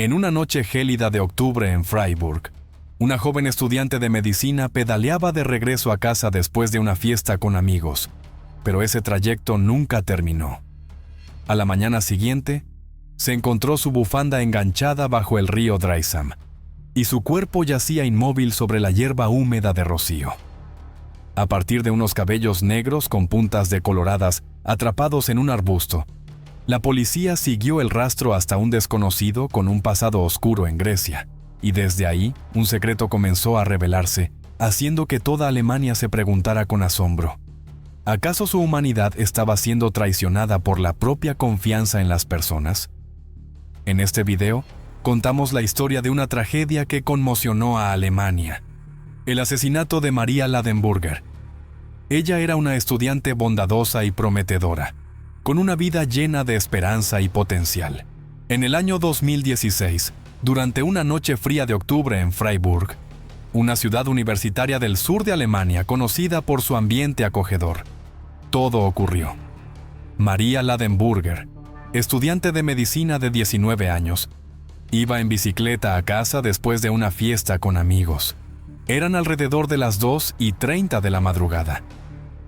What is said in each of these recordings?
En una noche gélida de octubre en Freiburg, una joven estudiante de medicina pedaleaba de regreso a casa después de una fiesta con amigos, pero ese trayecto nunca terminó. A la mañana siguiente, se encontró su bufanda enganchada bajo el río Dreisam, y su cuerpo yacía inmóvil sobre la hierba húmeda de rocío. A partir de unos cabellos negros con puntas decoloradas atrapados en un arbusto, la policía siguió el rastro hasta un desconocido con un pasado oscuro en Grecia, y desde ahí un secreto comenzó a revelarse, haciendo que toda Alemania se preguntara con asombro: ¿acaso su humanidad estaba siendo traicionada por la propia confianza en las personas? En este video, contamos la historia de una tragedia que conmocionó a Alemania: el asesinato de Maria Ladenburger. Ella era una estudiante bondadosa y prometedora, con una vida llena de esperanza y potencial. En el año 2016, durante una noche fría de octubre en Freiburg, una ciudad universitaria del sur de Alemania conocida por su ambiente acogedor, todo ocurrió. Maria Ladenburger, estudiante de medicina de 19 años, iba en bicicleta a casa después de una fiesta con amigos. Eran alrededor de las 2:30 de la madrugada,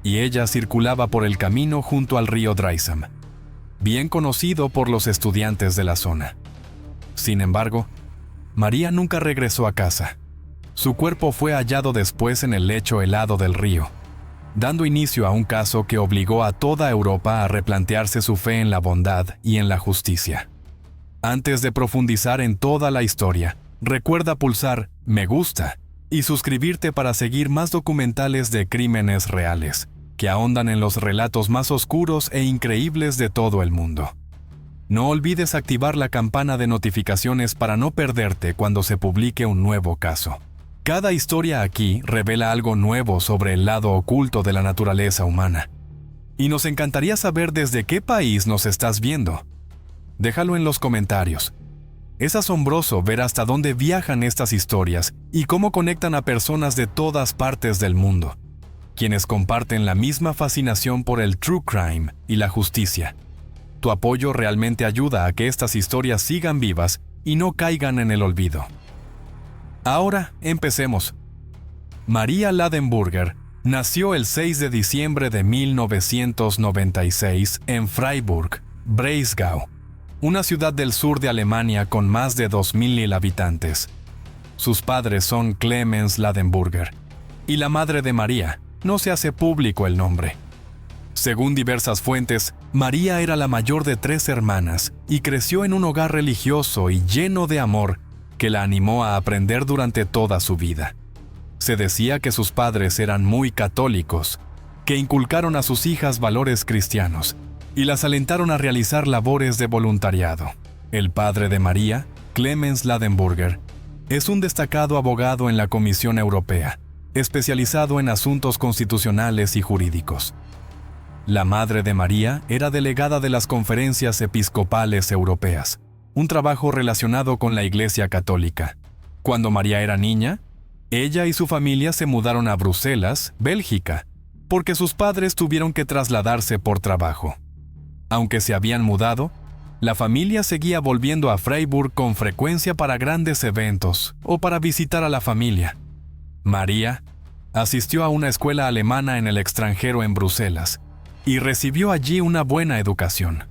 y ella circulaba por el camino junto al río Dreisam, bien conocido por los estudiantes de la zona. Sin embargo, María nunca regresó a casa. Su cuerpo fue hallado después en el lecho helado del río, dando inicio a un caso que obligó a toda Europa a replantearse su fe en la bondad y en la justicia. Antes de profundizar en toda la historia, recuerda pulsar me gusta y suscribirte para seguir más documentales de crímenes reales, que ahondan en los relatos más oscuros e increíbles de todo el mundo. No olvides activar la campana de notificaciones para no perderte cuando se publique un nuevo caso. Cada historia aquí revela algo nuevo sobre el lado oculto de la naturaleza humana. Y nos encantaría saber desde qué país nos estás viendo. Déjalo en los comentarios. Es asombroso ver hasta dónde viajan estas historias y cómo conectan a personas de todas partes del mundo, quienes comparten la misma fascinación por el true crime y la justicia. Tu apoyo realmente ayuda a que estas historias sigan vivas y no caigan en el olvido. Ahora, empecemos. Maria Ladenburger nació el 6 de diciembre de 1996 en Freiburg, Breisgau, una ciudad del sur de Alemania con más de 2.000 habitantes. Sus padres son Clemens Ladenburger, y la madre de María. No se hace público el nombre. Según diversas fuentes, María era la mayor de 3 hermanas y creció en un hogar religioso y lleno de amor que la animó a aprender durante toda su vida. Se decía que sus padres eran muy católicos, que inculcaron a sus hijas valores cristianos y las alentaron a realizar labores de voluntariado. El padre de María, Clemens Ladenburger, es un destacado abogado en la Comisión Europea, especializado en asuntos constitucionales y jurídicos. La madre de María era delegada de las Conferencias Episcopales Europeas, un trabajo relacionado con la Iglesia Católica. Cuando María era niña, ella y su familia se mudaron a Bruselas, Bélgica, porque sus padres tuvieron que trasladarse por trabajo. Aunque se habían mudado, la familia seguía volviendo a Freiburg con frecuencia para grandes eventos o para visitar a la familia. María asistió a una escuela alemana en el extranjero en Bruselas y recibió allí una buena educación.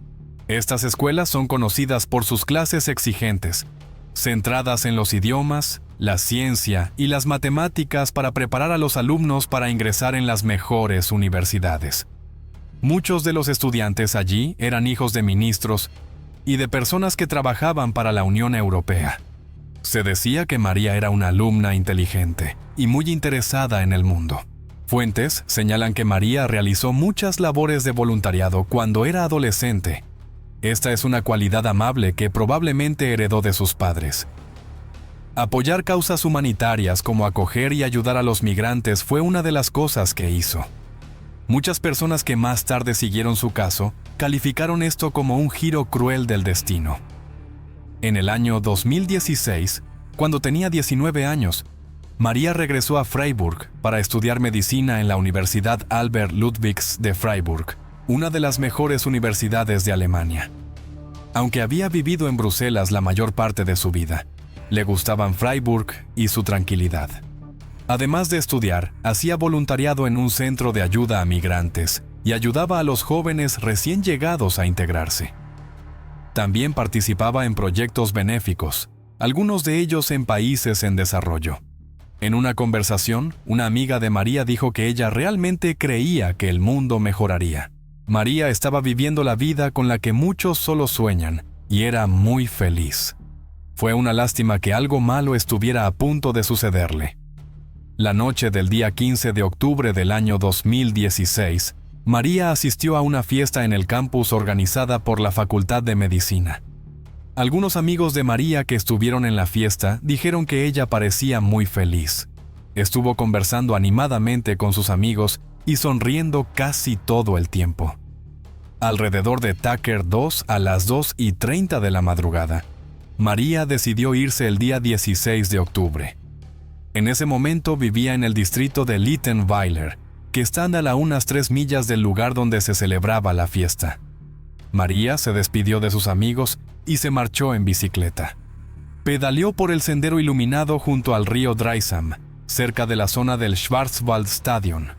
Estas escuelas son conocidas por sus clases exigentes, centradas en los idiomas, la ciencia y las matemáticas para preparar a los alumnos para ingresar en las mejores universidades. Muchos de los estudiantes allí eran hijos de ministros y de personas que trabajaban para la Unión Europea. Se decía que María era una alumna inteligente y muy interesada en el mundo. Fuentes señalan que María realizó muchas labores de voluntariado cuando era adolescente. Esta es una cualidad amable que probablemente heredó de sus padres. Apoyar causas humanitarias como acoger y ayudar a los migrantes fue una de las cosas que hizo. Muchas personas que más tarde siguieron su caso calificaron esto como un giro cruel del destino. En el año 2016, cuando tenía 19 años, María regresó a Freiburg para estudiar medicina en la Universidad Albert Ludwigs de Freiburg, una de las mejores universidades de Alemania. Aunque había vivido en Bruselas la mayor parte de su vida, le gustaban Freiburg y su tranquilidad. Además de estudiar, hacía voluntariado en un centro de ayuda a migrantes y ayudaba a los jóvenes recién llegados a integrarse. También participaba en proyectos benéficos, algunos de ellos en países en desarrollo. En una conversación, una amiga de María dijo que ella realmente creía que el mundo mejoraría. María estaba viviendo la vida con la que muchos solo sueñan y era muy feliz. Fue una lástima que algo malo estuviera a punto de sucederle. La noche del día 15 de octubre del año 2016, María asistió a una fiesta en el campus organizada por la Facultad de Medicina. Algunos amigos de María que estuvieron en la fiesta dijeron que ella parecía muy feliz. Estuvo conversando animadamente con sus amigos y sonriendo casi todo el tiempo. Alrededor de Tucker 2 a las 2:30 de la madrugada, María decidió irse el día 16 de octubre. En ese momento vivía en el distrito de Littenweiler, que está a unas 3 millas del lugar donde se celebraba la fiesta. María se despidió de sus amigos y se marchó en bicicleta. Pedaleó por el sendero iluminado junto al río Dreisam, cerca de la zona del Schwarzwaldstadion.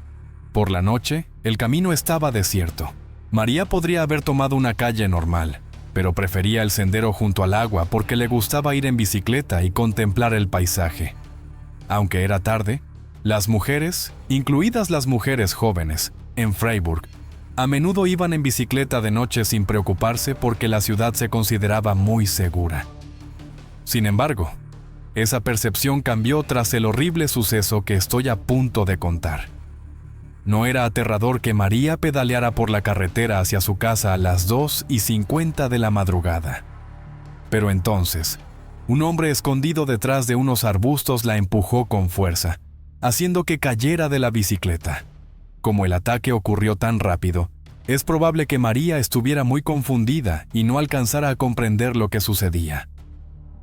Por la noche, el camino estaba desierto. María podría haber tomado una calle normal, pero prefería el sendero junto al agua porque le gustaba ir en bicicleta y contemplar el paisaje. Aunque era tarde, las mujeres, incluidas las mujeres jóvenes, en Freiburg, a menudo iban en bicicleta de noche sin preocuparse porque la ciudad se consideraba muy segura. Sin embargo, esa percepción cambió tras el horrible suceso que estoy a punto de contar. No era aterrador que María pedaleara por la carretera hacia su casa a las 2:50 de la madrugada. Pero entonces, un hombre escondido detrás de unos arbustos la empujó con fuerza, haciendo que cayera de la bicicleta. Como el ataque ocurrió tan rápido, es probable que María estuviera muy confundida y no alcanzara a comprender lo que sucedía.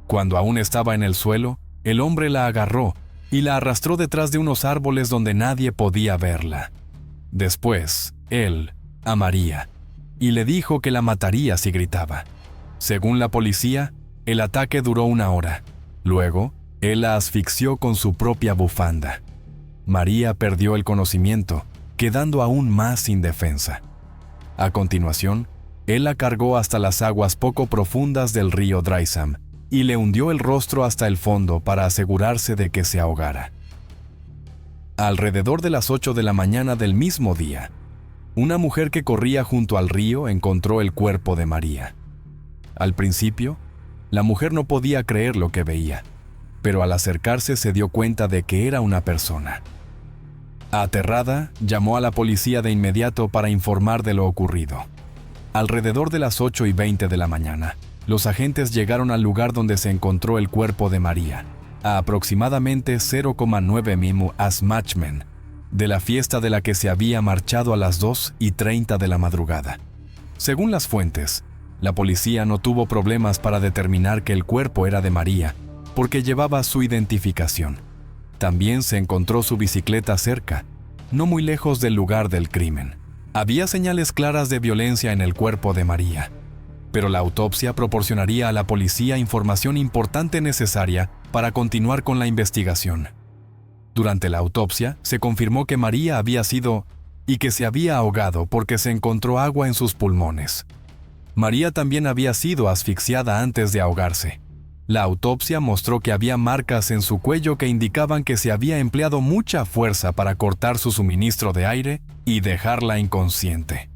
Cuando aún estaba en el suelo, el hombre la agarró y la arrastró detrás de unos árboles donde nadie podía verla. Después, él, a María, y le dijo que la mataría si gritaba. Según la policía, el ataque duró 1 hora. Luego, él la asfixió con su propia bufanda. María perdió el conocimiento, quedando aún más indefensa. A continuación, él la cargó hasta las aguas poco profundas del río Dreisam y le hundió el rostro hasta el fondo para asegurarse de que se ahogara. Alrededor de las 8 de la mañana del mismo día, una mujer que corría junto al río encontró el cuerpo de María. Al principio, la mujer no podía creer lo que veía, pero al acercarse se dio cuenta de que era una persona. Aterrada, llamó a la policía de inmediato para informar de lo ocurrido. Alrededor de las 8:20 de la mañana, los agentes llegaron al lugar donde se encontró el cuerpo de María, a aproximadamente 0,9 mimu Asmachmen, de la fiesta de la que se había marchado a las 2:30 de la madrugada. Según las fuentes, la policía no tuvo problemas para determinar que el cuerpo era de María, porque llevaba su identificación. También se encontró su bicicleta cerca, no muy lejos del lugar del crimen. Había señales claras de violencia en el cuerpo de María, pero la autopsia proporcionaría a la policía información importante necesaria para continuar con la investigación. Durante la autopsia, se confirmó que María había sido y que se había ahogado porque se encontró agua en sus pulmones. María también había sido asfixiada antes de ahogarse. La autopsia mostró que había marcas en su cuello que indicaban que se había empleado mucha fuerza para cortar su suministro de aire y dejarla inconsciente.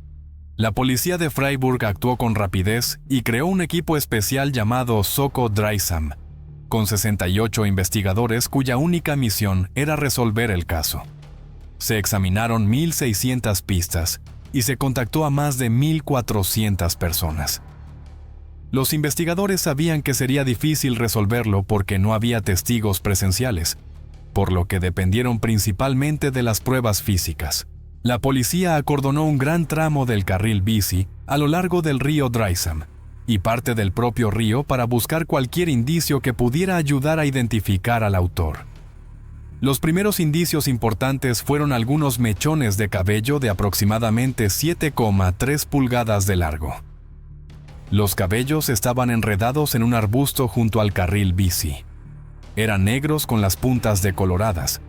La policía de Freiburg actuó con rapidez y creó un equipo especial llamado Soko Dreisam, con 68 investigadores cuya única misión era resolver el caso. Se examinaron 1.600 pistas y se contactó a más de 1.400 personas. Los investigadores sabían que sería difícil resolverlo porque no había testigos presenciales, por lo que dependieron principalmente de las pruebas físicas. La policía acordonó un gran tramo del carril bici a lo largo del río Dreisam y parte del propio río para buscar cualquier indicio que pudiera ayudar a identificar al autor. Los primeros indicios importantes fueron algunos mechones de cabello de aproximadamente 7,3 pulgadas de largo. Los cabellos estaban enredados en un arbusto junto al carril bici. Eran negros con las puntas decoloradas.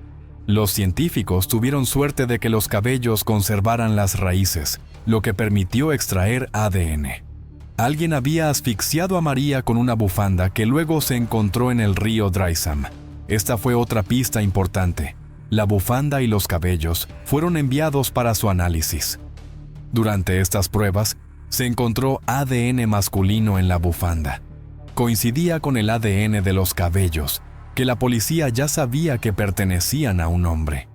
Los científicos tuvieron suerte de que los cabellos conservaran las raíces, lo que permitió extraer ADN. Alguien había asfixiado a María con una bufanda que luego se encontró en el río Dreisam. Esta fue otra pista importante. La bufanda y los cabellos fueron enviados para su análisis. Durante estas pruebas, se encontró ADN masculino en la bufanda. Coincidía con el ADN de los cabellos, que la policía ya sabía que pertenecían a un hombre.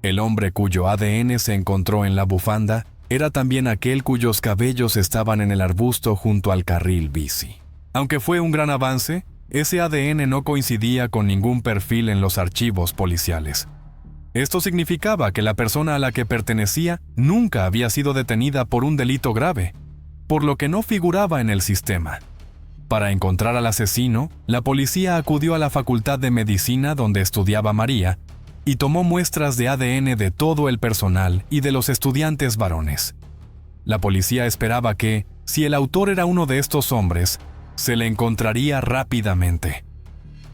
El hombre cuyo ADN se encontró en la bufanda era también aquel cuyos cabellos estaban en el arbusto junto al carril bici. Aunque fue un gran avance, ese ADN no coincidía con ningún perfil en los archivos policiales. Esto significaba que la persona a la que pertenecía nunca había sido detenida por un delito grave, por lo que no figuraba en el sistema. Para encontrar al asesino, la policía acudió a la Facultad de Medicina donde estudiaba María y tomó muestras de ADN de todo el personal y de los estudiantes varones. La policía esperaba que, si el autor era uno de estos hombres, se le encontraría rápidamente.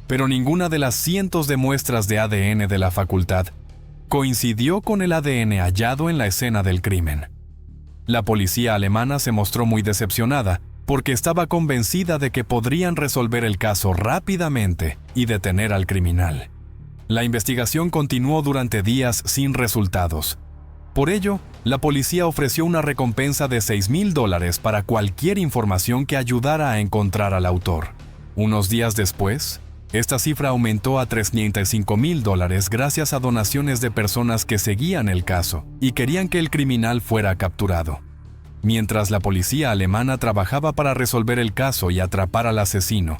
Pero ninguna de las cientos de muestras de ADN de la facultad coincidió con el ADN hallado en la escena del crimen. La policía alemana se mostró muy decepcionada porque estaba convencida de que podrían resolver el caso rápidamente y detener al criminal. La investigación continuó durante días sin resultados. Por ello, la policía ofreció una recompensa de $6,000 para cualquier información que ayudara a encontrar al autor. Unos días después, esta cifra aumentó a $35,000 gracias a donaciones de personas que seguían el caso y querían que el criminal fuera capturado. Mientras la policía alemana trabajaba para resolver el caso y atrapar al asesino,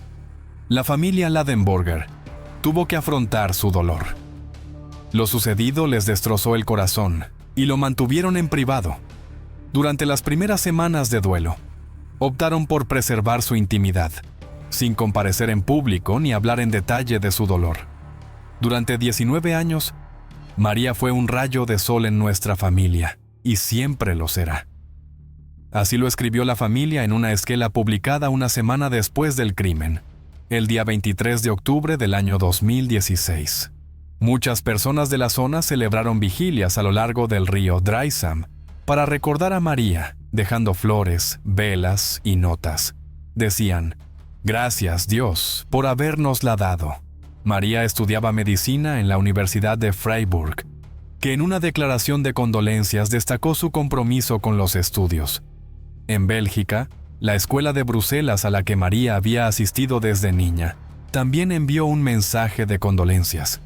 la familia Ladenburger tuvo que afrontar su dolor. Lo sucedido les destrozó el corazón y lo mantuvieron en privado. Durante las primeras semanas de duelo, optaron por preservar su intimidad, sin comparecer en público ni hablar en detalle de su dolor. Durante 19 años, María fue un rayo de sol en nuestra familia, y siempre lo será. Así lo escribió la familia en una esquela publicada una semana después del crimen, el día 23 de octubre del año 2016. Muchas personas de la zona celebraron vigilias a lo largo del río Dreisam para recordar a María, dejando flores, velas y notas. Decían: «Gracias, Dios, por habérnosla dado». María estudiaba medicina en la Universidad de Freiburg, que en una declaración de condolencias destacó su compromiso con los estudios. En Bélgica, la escuela de Bruselas a la que María había asistido desde niña, también envió un mensaje de condolencias.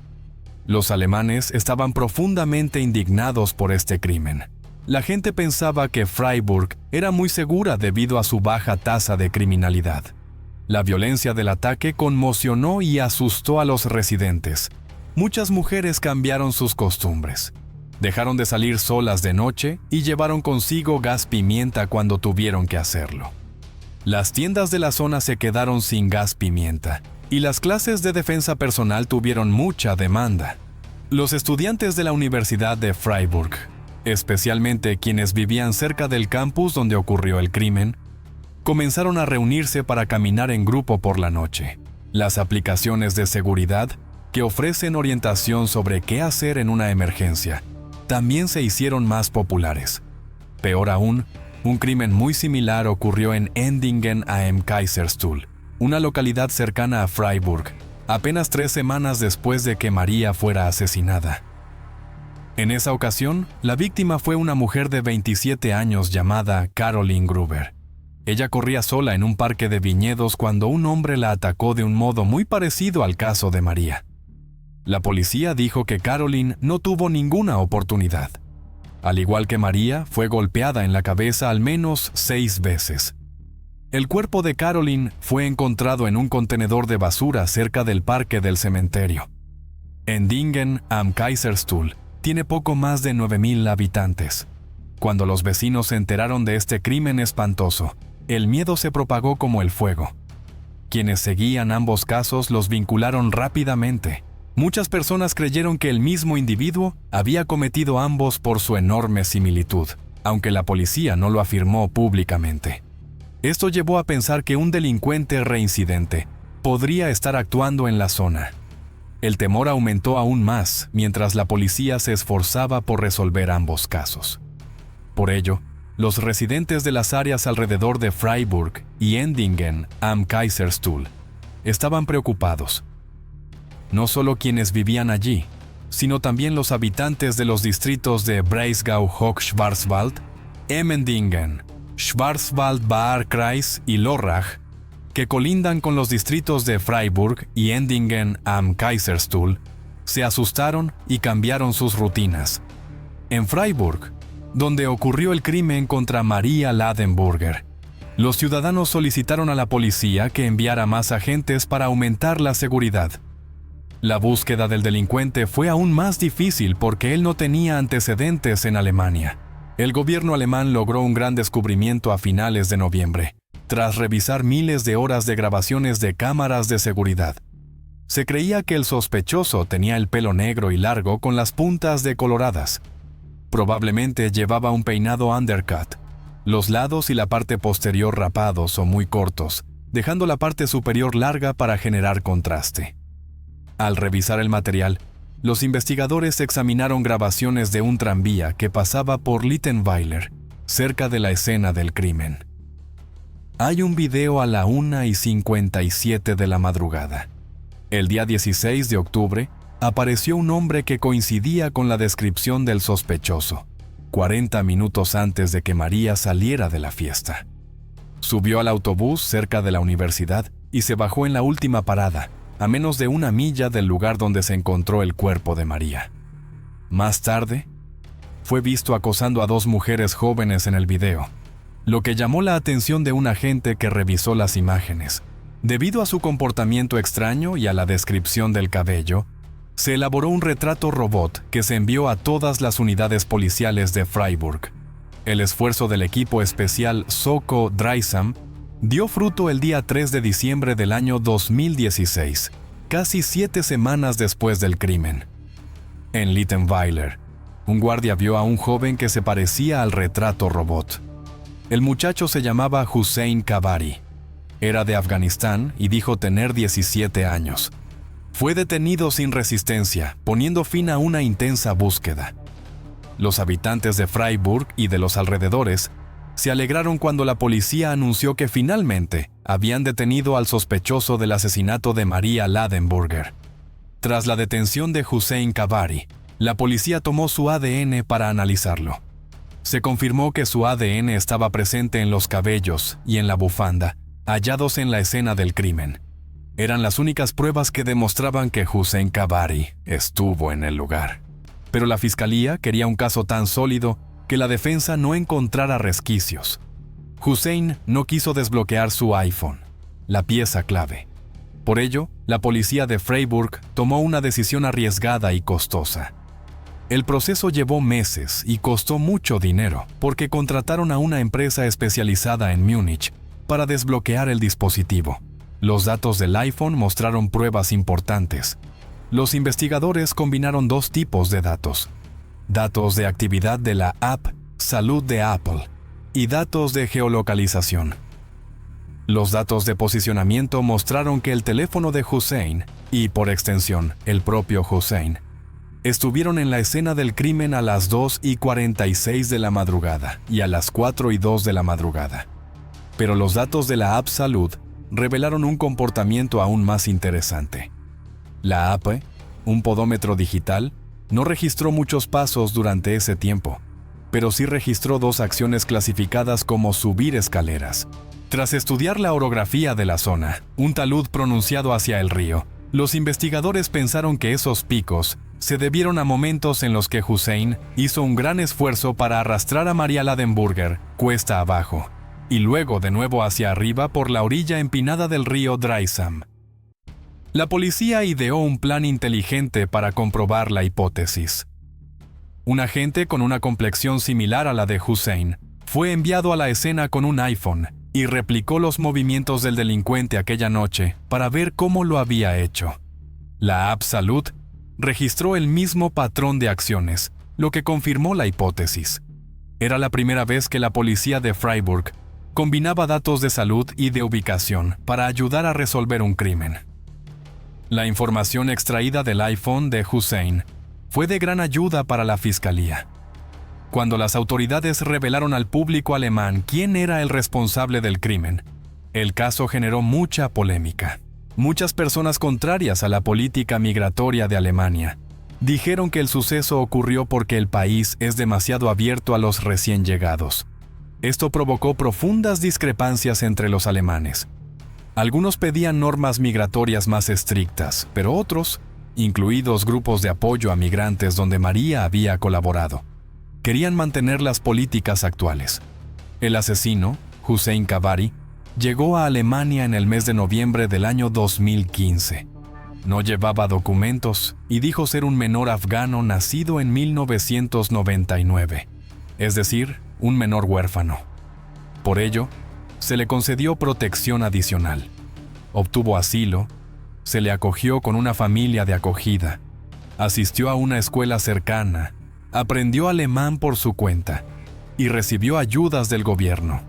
Los alemanes estaban profundamente indignados por este crimen. La gente pensaba que Freiburg era muy segura debido a su baja tasa de criminalidad. La violencia del ataque conmocionó y asustó a los residentes. Muchas mujeres cambiaron sus costumbres. Dejaron de salir solas de noche y llevaron consigo gas pimienta cuando tuvieron que hacerlo. Las tiendas de la zona se quedaron sin gas pimienta y las clases de defensa personal tuvieron mucha demanda. Los estudiantes de la Universidad de Freiburg, especialmente quienes vivían cerca del campus donde ocurrió el crimen, comenzaron a reunirse para caminar en grupo por la noche. Las aplicaciones de seguridad, que ofrecen orientación sobre qué hacer en una emergencia, también se hicieron más populares. Peor aún, un crimen muy similar ocurrió en Endingen am Kaiserstuhl, una localidad cercana a Freiburg, apenas 3 semanas después de que María fuera asesinada. En esa ocasión, la víctima fue una mujer de 27 años llamada Caroline Gruber. Ella corría sola en un parque de viñedos cuando un hombre la atacó de un modo muy parecido al caso de María. La policía dijo que Caroline no tuvo ninguna oportunidad. Al igual que María, fue golpeada en la cabeza al menos 6 veces. El cuerpo de Caroline fue encontrado en un contenedor de basura cerca del parque del cementerio. Endingen am Kaiserstuhl tiene poco más de 9,000 habitantes. Cuando los vecinos se enteraron de este crimen espantoso, el miedo se propagó como el fuego. Quienes seguían ambos casos los vincularon rápidamente. Muchas personas creyeron que el mismo individuo había cometido ambos por su enorme similitud, aunque la policía no lo afirmó públicamente. Esto llevó a pensar que un delincuente reincidente podría estar actuando en la zona. El temor aumentó aún más mientras la policía se esforzaba por resolver ambos casos. Por ello, los residentes de las áreas alrededor de Freiburg y Endingen am Kaiserstuhl estaban preocupados. No solo quienes vivían allí, sino también los habitantes de los distritos de Breisgau-Hochschwarzwald, Emmendingen, Schwarzwald-Baar-Kreis y Lörrach, que colindan con los distritos de Freiburg y Endingen am Kaiserstuhl, se asustaron y cambiaron sus rutinas. En Freiburg, donde ocurrió el crimen contra Maria Ladenburger, los ciudadanos solicitaron a la policía que enviara más agentes para aumentar la seguridad. La búsqueda del delincuente fue aún más difícil porque él no tenía antecedentes en Alemania. El gobierno alemán logró un gran descubrimiento a finales de noviembre, tras revisar miles de horas de grabaciones de cámaras de seguridad. Se creía que el sospechoso tenía el pelo negro y largo con las puntas decoloradas. Probablemente llevaba un peinado undercut, los lados y la parte posterior rapados o muy cortos, dejando la parte superior larga para generar contraste. Al revisar el material, los investigadores examinaron grabaciones de un tranvía que pasaba por Littenweiler, cerca de la escena del crimen. Hay un video a la 1:57 de la madrugada. El día 16 de octubre, apareció un hombre que coincidía con la descripción del sospechoso, 40 minutos antes de que María saliera de la fiesta. Subió al autobús cerca de la universidad y se bajó en la última parada, a menos de 1 milla del lugar donde se encontró el cuerpo de María. Más tarde, fue visto acosando a 2 mujeres jóvenes en el video, lo que llamó la atención de un agente que revisó las imágenes. Debido a su comportamiento extraño y a la descripción del cabello, se elaboró un retrato robot que se envió a todas las unidades policiales de Freiburg. El esfuerzo del equipo especial Soko Dreisam dio fruto el día 3 de diciembre del año 2016, casi 7 semanas después del crimen. En Littenweiler, un guardia vio a un joven que se parecía al retrato robot. El muchacho se llamaba Hussein Kabari. Era de Afganistán y dijo tener 17 años. Fue detenido sin resistencia, poniendo fin a una intensa búsqueda. Los habitantes de Freiburg y de los alrededores se alegraron cuando la policía anunció que finalmente habían detenido al sospechoso del asesinato de Maria Ladenburger. Tras la detención de Hussein Kabari, la policía tomó su ADN para analizarlo. Se confirmó que su ADN estaba presente en los cabellos y en la bufanda, hallados en la escena del crimen. Eran las únicas pruebas que demostraban que Hussein Kabari estuvo en el lugar. Pero la fiscalía quería un caso tan sólido que la defensa no encontrara resquicios. Hussein no quiso desbloquear su iPhone, la pieza clave. Por ello, la policía de Freiburg tomó una decisión arriesgada y costosa. El proceso llevó meses y costó mucho dinero porque contrataron a una empresa especializada en Múnich para desbloquear el dispositivo. Los datos del iPhone mostraron pruebas importantes. Los investigadores combinaron 2 tipos de datos: datos de actividad de la app Salud de Apple y datos de geolocalización. Los datos de posicionamiento mostraron que el teléfono de Hussein, y por extensión, el propio Hussein, estuvieron en la escena del crimen a las 2:46 de la madrugada y a las 4:02 de la madrugada. Pero los datos de la app Salud revelaron un comportamiento aún más interesante. La app, un podómetro digital, no registró muchos pasos durante ese tiempo, pero sí registró 2 acciones clasificadas como subir escaleras. Tras estudiar la orografía de la zona, un talud pronunciado hacia el río, los investigadores pensaron que esos picos se debieron a momentos en los que Hussein hizo un gran esfuerzo para arrastrar a Maria Ladenburger cuesta abajo, y luego de nuevo hacia arriba por la orilla empinada del río Dreisam. La policía ideó un plan inteligente para comprobar la hipótesis. Un agente con una complexión similar a la de Hussein fue enviado a la escena con un iPhone y replicó los movimientos del delincuente aquella noche para ver cómo lo había hecho. La app Salud registró el mismo patrón de acciones, lo que confirmó la hipótesis. Era la primera vez que la policía de Freiburg combinaba datos de salud y de ubicación para ayudar a resolver un crimen. La información extraída del iPhone de Hussein fue de gran ayuda para la fiscalía. Cuando las autoridades revelaron al público alemán quién era el responsable del crimen, el caso generó mucha polémica. Muchas personas contrarias a la política migratoria de Alemania dijeron que el suceso ocurrió porque el país es demasiado abierto a los recién llegados. Esto provocó profundas discrepancias entre los alemanes. Algunos pedían normas migratorias más estrictas, pero otros, incluidos grupos de apoyo a migrantes donde María había colaborado, querían mantener las políticas actuales. El asesino, Hussein Kavari, llegó a Alemania en el mes de noviembre del año 2015. No llevaba documentos y dijo ser un menor afgano nacido en 1999, es decir, un menor huérfano. Por ello, se le concedió protección adicional. Obtuvo asilo, se le acogió con una familia de acogida, asistió a una escuela cercana, aprendió alemán por su cuenta y recibió ayudas del gobierno.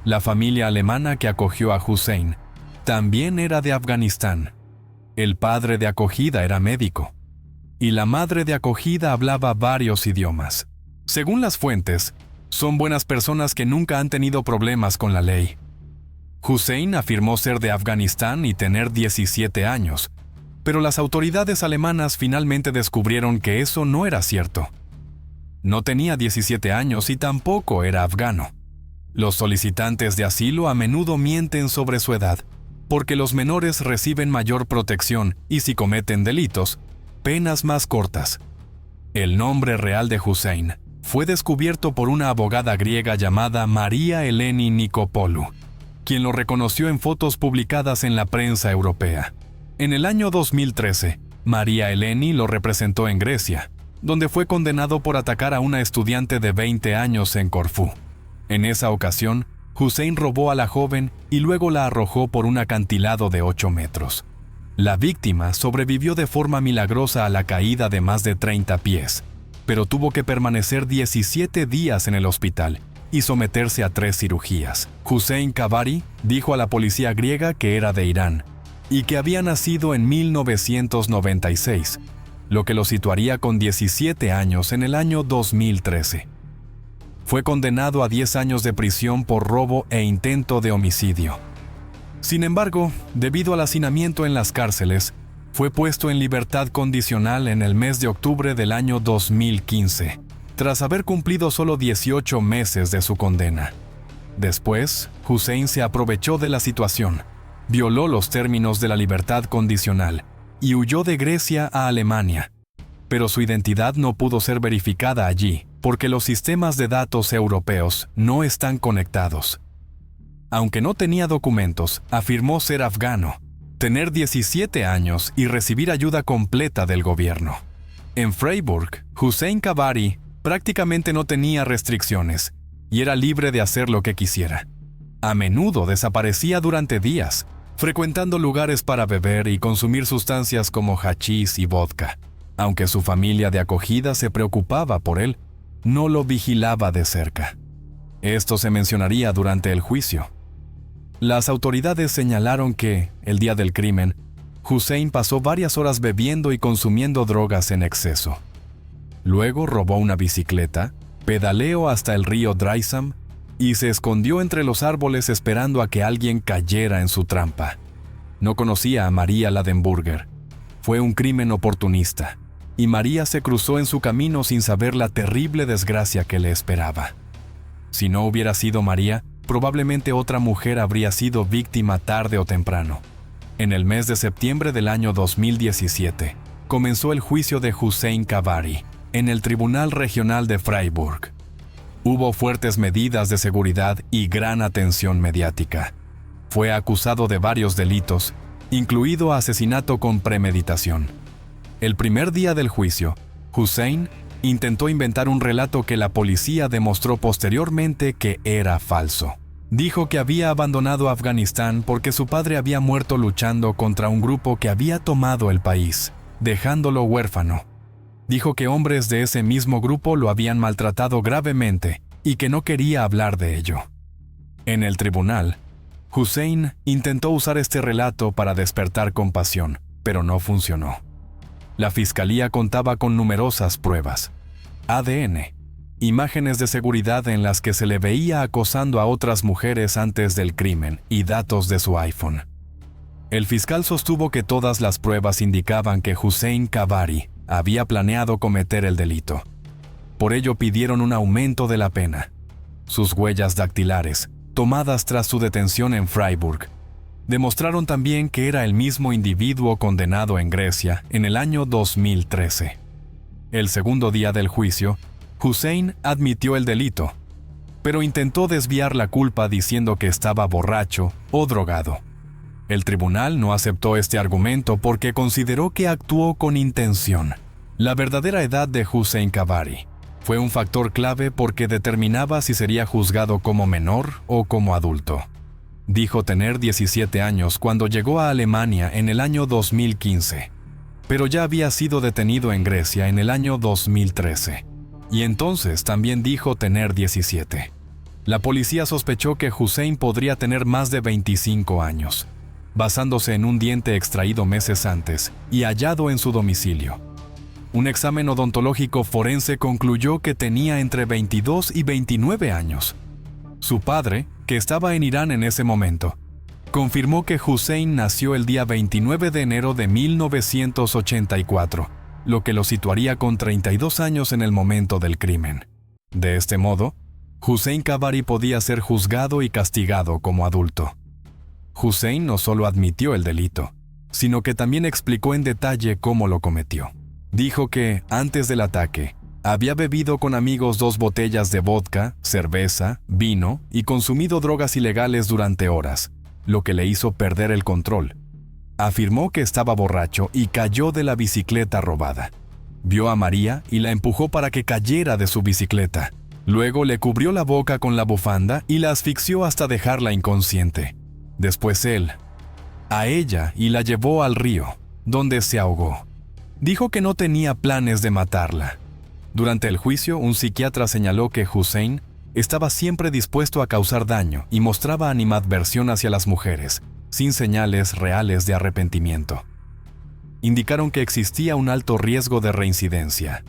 La familia alemana que acogió a Hussein también era de Afganistán. El padre de acogida era médico y la madre de acogida hablaba varios idiomas. Según las fuentes, son buenas personas que nunca han tenido problemas con la ley. Hussein afirmó ser de Afganistán y tener 17 años, pero las autoridades alemanas finalmente descubrieron que eso no era cierto. No tenía 17 años y tampoco era afgano. Los solicitantes de asilo a menudo mienten sobre su edad, porque los menores reciben mayor protección y si cometen delitos, penas más cortas. El nombre real de Hussein fue descubierto por una abogada griega llamada María Eleni Nikopoulou, quien lo reconoció en fotos publicadas en la prensa europea. En el año 2013, María Eleni lo representó en Grecia, donde fue condenado por atacar a una estudiante de 20 años en Corfú. En esa ocasión, Hussein robó a la joven y luego la arrojó por un acantilado de 8 metros. La víctima sobrevivió de forma milagrosa a la caída de más de 30 pies, pero tuvo que permanecer 17 días en el hospital y someterse a 3 cirugías. Hussein Kavari dijo a la policía griega que era de Irán y que había nacido en 1996, lo que lo situaría con 17 años en el año 2013. Fue condenado a 10 años de prisión por robo e intento de homicidio. Sin embargo, debido al hacinamiento en las cárceles, fue puesto en libertad condicional en el mes de octubre del año 2015, tras haber cumplido solo 18 meses de su condena. Después, Hussein se aprovechó de la situación, violó los términos de la libertad condicional y huyó de Grecia a Alemania. Pero su identidad no pudo ser verificada allí, porque los sistemas de datos europeos no están conectados. Aunque no tenía documentos, afirmó ser afgano, tener 17 años y recibir ayuda completa del gobierno. En Freiburg, Hussein Kavari prácticamente no tenía restricciones y era libre de hacer lo que quisiera. A menudo desaparecía durante días, frecuentando lugares para beber y consumir sustancias como hachís y vodka. Aunque su familia de acogida se preocupaba por él, no lo vigilaba de cerca. Esto se mencionaría durante el juicio. Las autoridades señalaron que, el día del crimen, Hussein pasó varias horas bebiendo y consumiendo drogas en exceso. Luego robó una bicicleta, pedaleó hasta el río Dreisam y se escondió entre los árboles esperando a que alguien cayera en su trampa. No conocía a María Ladenburger. Fue un crimen oportunista, y María se cruzó en su camino sin saber la terrible desgracia que le esperaba. Si no hubiera sido María, probablemente otra mujer habría sido víctima tarde o temprano. En el mes de septiembre del año 2017, comenzó el juicio de Hussein Kavari en el Tribunal Regional de Freiburg. Hubo fuertes medidas de seguridad y gran atención mediática. Fue acusado de varios delitos, incluido asesinato con premeditación. El primer día del juicio, Hussein intentó inventar un relato que la policía demostró posteriormente que era falso. Dijo que había abandonado Afganistán porque su padre había muerto luchando contra un grupo que había tomado el país, dejándolo huérfano. Dijo que hombres de ese mismo grupo lo habían maltratado gravemente y que no quería hablar de ello. En el tribunal, Hussein intentó usar este relato para despertar compasión, pero no funcionó. La fiscalía contaba con numerosas pruebas: ADN, imágenes de seguridad en las que se le veía acosando a otras mujeres antes del crimen y datos de su iPhone. El fiscal sostuvo que todas las pruebas indicaban que Hussein Kabari había planeado cometer el delito. Por ello pidieron un aumento de la pena. Sus huellas dactilares, tomadas tras su detención en Freiburg, demostraron también que era el mismo individuo condenado en Grecia en el año 2013. El segundo día del juicio, Hussein admitió el delito, pero intentó desviar la culpa diciendo que estaba borracho o drogado. El tribunal no aceptó este argumento porque consideró que actuó con intención. La verdadera edad de Hussein Kabari fue un factor clave porque determinaba si sería juzgado como menor o como adulto. Dijo tener 17 años cuando llegó a Alemania en el año 2015, pero ya había sido detenido en Grecia en el año 2013, y entonces también dijo tener 17. La policía sospechó que Hussein podría tener más de 25 años, basándose en un diente extraído meses antes y hallado en su domicilio. Un examen odontológico forense concluyó que tenía entre 22 y 29 años. Su padre, que estaba en Irán en ese momento, confirmó que Hussein nació el día 29 de enero de 1984, lo que lo situaría con 32 años en el momento del crimen. De este modo, Hussein Kabari podía ser juzgado y castigado como adulto. Hussein no solo admitió el delito, sino que también explicó en detalle cómo lo cometió. Dijo que, antes del ataque, había bebido con amigos 2 botellas de vodka, cerveza, vino y consumido drogas ilegales durante horas, lo que le hizo perder el control. Afirmó que estaba borracho y cayó de la bicicleta robada. Vio a María y la empujó para que cayera de su bicicleta. Luego le cubrió la boca con la bufanda y la asfixió hasta dejarla inconsciente. Después él, a ella, y la llevó al río, donde se ahogó. Dijo que no tenía planes de matarla. Durante el juicio, un psiquiatra señaló que Hussein estaba siempre dispuesto a causar daño y mostraba animadversión hacia las mujeres, sin señales reales de arrepentimiento. Indicaron que existía un alto riesgo de reincidencia.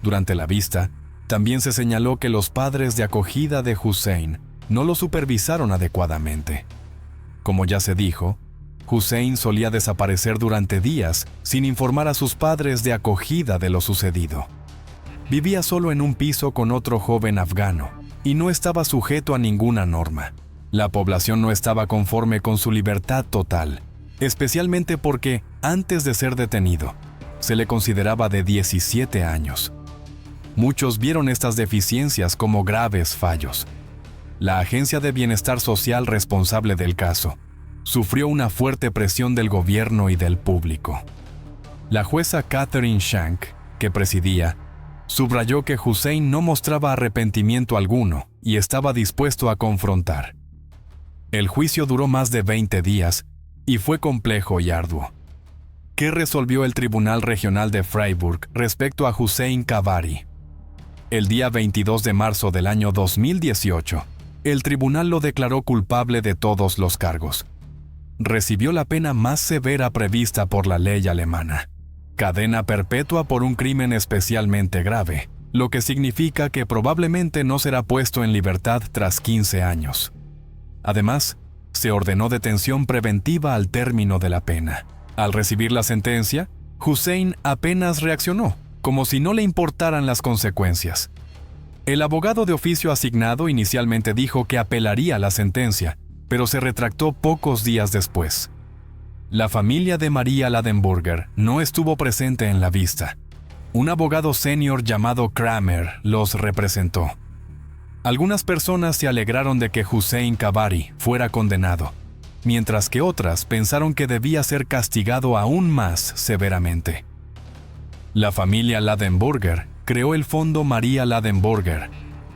Durante la vista, también se señaló que los padres de acogida de Hussein no lo supervisaron adecuadamente. Como ya se dijo, Hussein solía desaparecer durante días sin informar a sus padres de acogida de lo sucedido. Vivía solo en un piso con otro joven afgano y no estaba sujeto a ninguna norma. La población no estaba conforme con su libertad total, especialmente porque, antes de ser detenido, se le consideraba de 17 años. Muchos vieron estas deficiencias como graves fallos. La Agencia de Bienestar Social responsable del caso sufrió una fuerte presión del gobierno y del público. La jueza Catherine Shank, que presidía, subrayó que Hussein no mostraba arrepentimiento alguno y estaba dispuesto a confrontar. El juicio duró más de 20 días y fue complejo y arduo. ¿Qué resolvió el Tribunal Regional de Freiburg respecto a Hussein Kabari? El día 22 de marzo del año 2018, el tribunal lo declaró culpable de todos los cargos. Recibió la pena más severa prevista por la ley alemana: cadena perpetua por un crimen especialmente grave, lo que significa que probablemente no será puesto en libertad tras 15 años. Además, se ordenó detención preventiva al término de la pena. Al recibir la sentencia, Hussein apenas reaccionó, como si no le importaran las consecuencias. El abogado de oficio asignado inicialmente dijo que apelaría la sentencia, pero se retractó pocos días después. La familia de María Ladenburger no estuvo presente en la vista. Un abogado senior llamado Kramer los representó. Algunas personas se alegraron de que Hussein Kabari fuera condenado, mientras que otras pensaron que debía ser castigado aún más severamente. La familia Ladenburger creó el Fondo María Ladenburger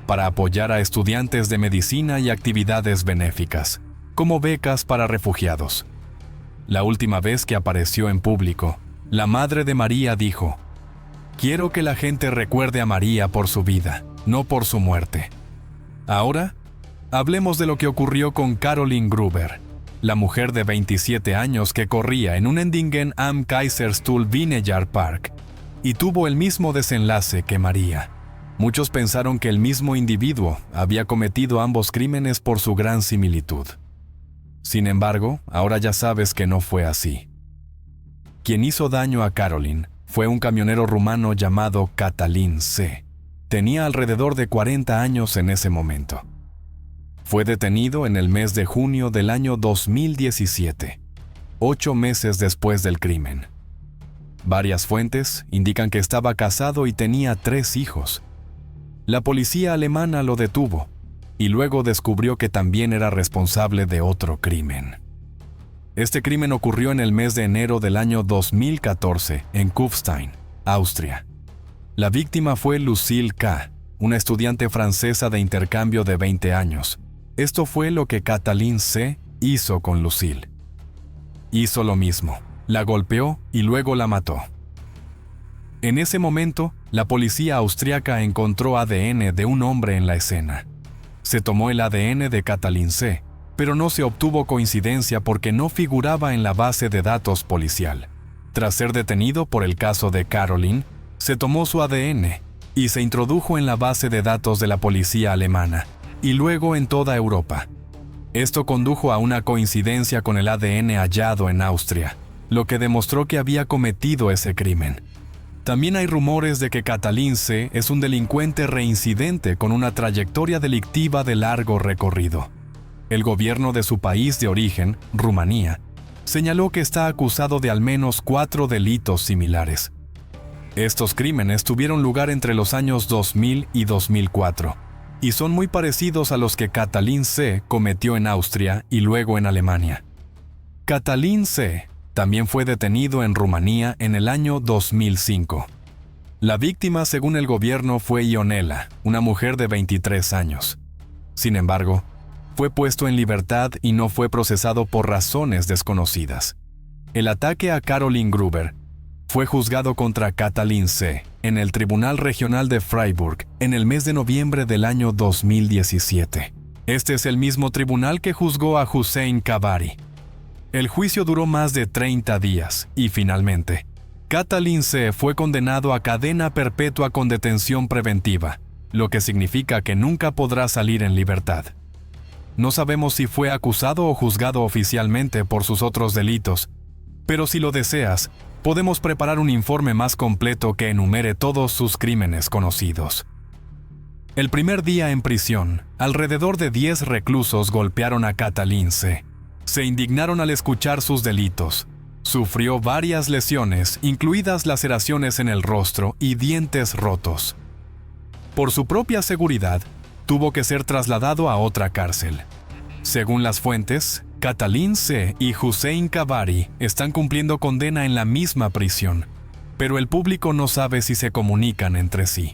para apoyar a estudiantes de medicina y actividades benéficas, como becas para refugiados. La última vez que apareció en público, la madre de María dijo: «Quiero que la gente recuerde a María por su vida, no por su muerte». Ahora, Hablemos de lo que ocurrió con Caroline Gruber, la mujer de 27 años que corría en un Endingen am Kaiserstuhl Vineyard Park y tuvo el mismo desenlace que María. Muchos pensaron que el mismo individuo había cometido ambos crímenes por su gran similitud. Sin embargo, ahora ya sabes que no fue así. Quien hizo daño a Caroline fue un camionero rumano llamado Cătălin C. Tenía alrededor de 40 años en ese momento. Fue detenido en el mes de junio del año 2017, 8 meses después del crimen. Varias fuentes indican que estaba casado y tenía 3 hijos. La policía alemana lo detuvo y luego descubrió que también era responsable de otro crimen. Este crimen ocurrió en el mes de enero del año 2014 en Kufstein, Austria. La víctima fue Lucille K., una estudiante francesa de intercambio de 20 años. Esto fue lo que Cătălin C. hizo con Lucille. Hizo lo mismo, la golpeó y luego la mató. En ese momento, la policía austriaca encontró ADN de un hombre en la escena. Se tomó el ADN de Cătălin C., pero no se obtuvo coincidencia porque no figuraba en la base de datos policial. Tras ser detenido por el caso de Caroline, se tomó su ADN y se introdujo en la base de datos de la policía alemana y luego en toda Europa. Esto condujo a una coincidencia con el ADN hallado en Austria, lo que demostró que había cometido ese crimen. También hay rumores de que Cătălin C. es un delincuente reincidente con una trayectoria delictiva de largo recorrido. El gobierno de su país de origen, Rumanía, señaló que está acusado de al menos 4 delitos similares. Estos crímenes tuvieron lugar entre los años 2000 y 2004, y son muy parecidos a los que Cătălin C. cometió en Austria y luego en Alemania. Cătălin C. también fue detenido en Rumanía en el año 2005. La víctima, según el gobierno, fue Ionela, una mujer de 23 años. Sin embargo, fue puesto en libertad y no fue procesado por razones desconocidas. El ataque a Caroline Gruber fue juzgado contra Cătălin C. en el Tribunal Regional de Freiburg en el mes de noviembre del año 2017. Este es el mismo tribunal que juzgó a Hüseyin Kabari. El juicio duró más de 30 días y finalmente, Cătălin C. fue condenado a cadena perpetua con detención preventiva, lo que significa que nunca podrá salir en libertad. No sabemos si fue acusado o juzgado oficialmente por sus otros delitos, pero si lo deseas, podemos preparar un informe más completo que enumere todos sus crímenes conocidos. El primer día en prisión, alrededor de 10 reclusos golpearon a Cătălin C. Se indignaron al escuchar sus delitos. Sufrió varias lesiones, incluidas laceraciones en el rostro y dientes rotos. Por su propia seguridad, tuvo que ser trasladado a otra cárcel. Según las fuentes, Cătălin C. y Hüseyin Kabari están cumpliendo condena en la misma prisión, pero el público no sabe si se comunican entre sí.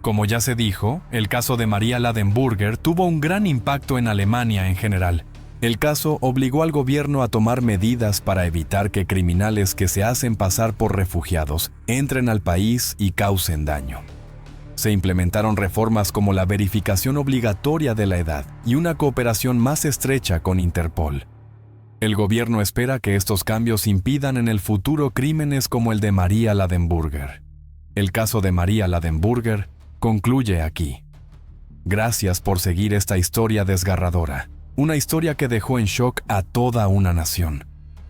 Como ya se dijo, el caso de Maria Ladenburger tuvo un gran impacto en Alemania en general. El caso obligó al gobierno a tomar medidas para evitar que criminales que se hacen pasar por refugiados entren al país y causen daño. Se implementaron reformas como la verificación obligatoria de la edad y una cooperación más estrecha con Interpol. El gobierno espera que estos cambios impidan en el futuro crímenes como el de Maria Ladenburger. El caso de Maria Ladenburger concluye aquí. Gracias por seguir esta historia desgarradora. Una historia que dejó en shock a toda una nación.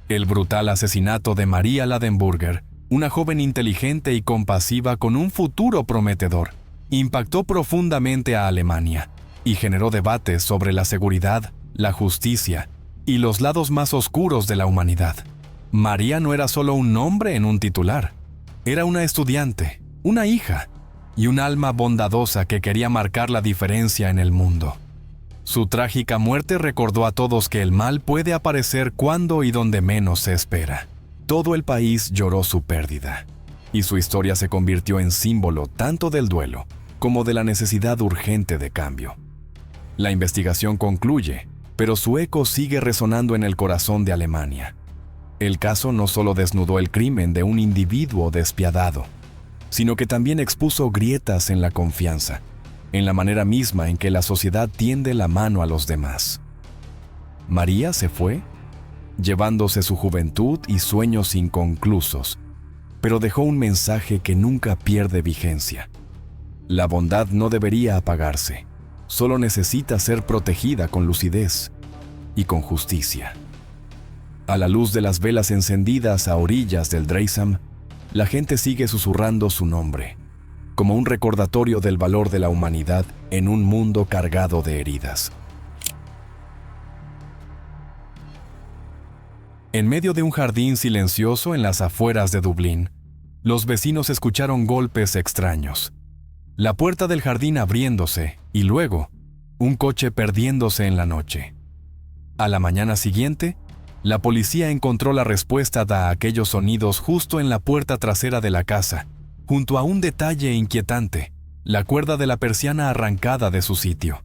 El brutal asesinato de Maria Ladenburger, una joven inteligente y compasiva con un futuro prometedor, impactó profundamente a Alemania y generó debates sobre la seguridad, la justicia y los lados más oscuros de la humanidad. María no era solo un nombre en un titular, era una estudiante, una hija y un alma bondadosa que quería marcar la diferencia en el mundo. Su trágica muerte recordó a todos que el mal puede aparecer cuando y donde menos se espera. Todo el país lloró su pérdida, y su historia se convirtió en símbolo tanto del duelo como de la necesidad urgente de cambio. La investigación concluye, pero su eco sigue resonando en el corazón de Alemania. El caso no solo desnudó el crimen de un individuo despiadado, sino que también expuso grietas en la confianza, en la manera misma en que la sociedad tiende la mano a los demás. María se fue, llevándose su juventud y sueños inconclusos, pero dejó un mensaje que nunca pierde vigencia. La bondad no debería apagarse, solo necesita ser protegida con lucidez y con justicia. A la luz de las velas encendidas a orillas del Dreisam, la gente sigue susurrando su nombre, como un recordatorio del valor de la humanidad en un mundo cargado de heridas. En medio de un jardín silencioso en las afueras de Dublín, los vecinos escucharon golpes extraños. La puerta del jardín abriéndose y luego, un coche perdiéndose en la noche. A la mañana siguiente, la policía encontró la respuesta a aquellos sonidos justo en la puerta trasera de la casa, junto a un detalle inquietante, la cuerda de la persiana arrancada de su sitio.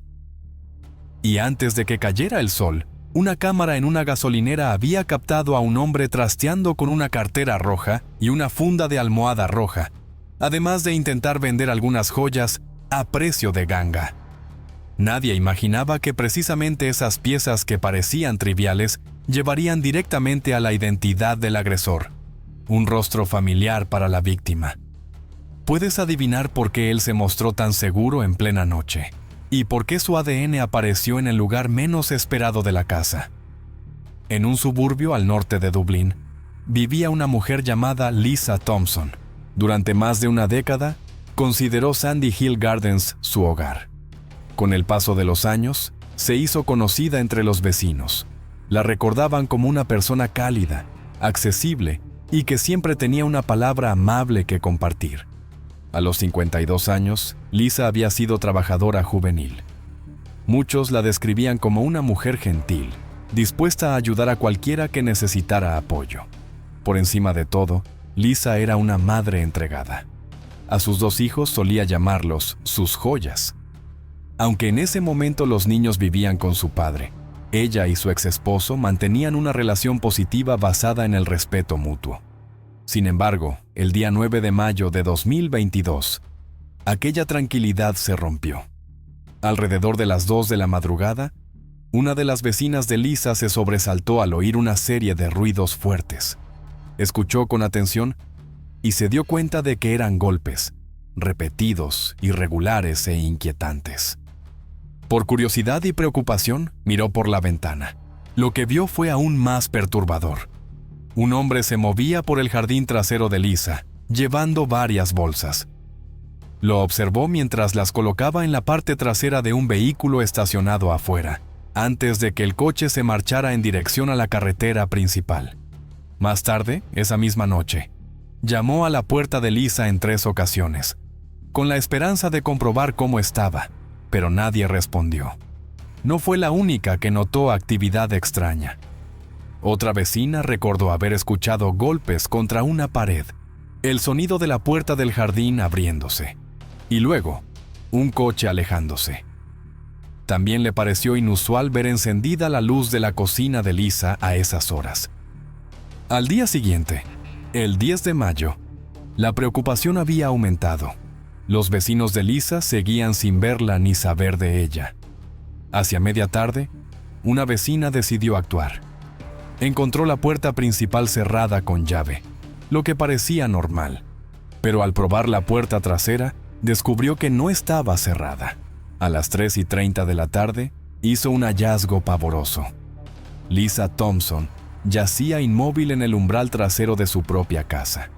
Y antes de que cayera el sol, una cámara en una gasolinera había captado a un hombre trasteando con una cartera roja y una funda de almohada roja, además de intentar vender algunas joyas a precio de ganga. Nadie imaginaba que precisamente esas piezas que parecían triviales llevarían directamente a la identidad del agresor, un rostro familiar para la víctima. ¿Puedes adivinar por qué él se mostró tan seguro en plena noche? ¿Y por qué su ADN apareció en el lugar menos esperado de la casa? En un suburbio al norte de Dublín, vivía una mujer llamada Lisa Thompson. Durante más de una década, consideró Sandy Hill Gardens su hogar. Con el paso de los años, se hizo conocida entre los vecinos. La recordaban como una persona cálida, accesible y que siempre tenía una palabra amable que compartir. A los 52 años, Lisa había sido trabajadora juvenil. Muchos la describían como una mujer gentil, dispuesta a ayudar a cualquiera que necesitara apoyo. Por encima de todo, Lisa era una madre entregada. A sus 2 hijos solía llamarlos sus joyas. Aunque en ese momento los niños vivían con su padre, ella y su exesposo mantenían una relación positiva basada en el respeto mutuo. Sin embargo, el día 9 de mayo de 2022, aquella tranquilidad se rompió. Alrededor de las 2 de la madrugada, una de las vecinas de Lisa se sobresaltó al oír una serie de ruidos fuertes. Escuchó con atención y se dio cuenta de que eran golpes, repetidos, irregulares e inquietantes. Por curiosidad y preocupación, miró por la ventana. Lo que vio fue aún más perturbador. Un hombre se movía por el jardín trasero de Lisa, llevando varias bolsas. Lo observó mientras las colocaba en la parte trasera de un vehículo estacionado afuera, antes de que el coche se marchara en dirección a la carretera principal. Más tarde, esa misma noche, llamó a la puerta de Lisa en 3 ocasiones, con la esperanza de comprobar cómo estaba, pero nadie respondió. No fue la única que notó actividad extraña. Otra vecina recordó haber escuchado golpes contra una pared, el sonido de la puerta del jardín abriéndose, y luego, un coche alejándose. También le pareció inusual ver encendida la luz de la cocina de Lisa a esas horas. Al día siguiente, el 10 de mayo, la preocupación había aumentado. Los vecinos de Lisa seguían sin verla ni saber de ella. Hacia media tarde, una vecina decidió actuar. Encontró la puerta principal cerrada con llave, lo que parecía normal, pero al probar la puerta trasera, descubrió que no estaba cerrada. A las 3:30 de la tarde, hizo un hallazgo pavoroso. Lisa Thompson yacía inmóvil en el umbral trasero de su propia casa.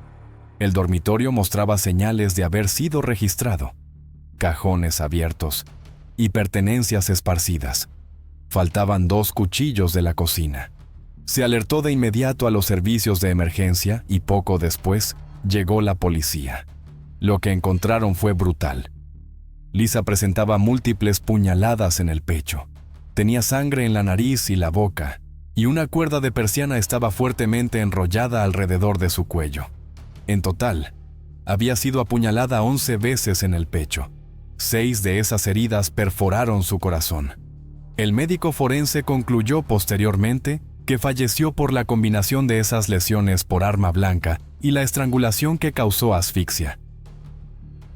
El dormitorio mostraba señales de haber sido registrado, cajones abiertos y pertenencias esparcidas. Faltaban 2 cuchillos de la cocina. Se alertó de inmediato a los servicios de emergencia y poco después llegó la policía. Lo que encontraron fue brutal. Lisa presentaba múltiples puñaladas en el pecho. Tenía sangre en la nariz y la boca, y una cuerda de persiana estaba fuertemente enrollada alrededor de su cuello. En total, había sido apuñalada 11 veces en el pecho. 6 de esas heridas perforaron su corazón. El médico forense concluyó posteriormente que falleció por la combinación de esas lesiones por arma blanca y la estrangulación que causó asfixia.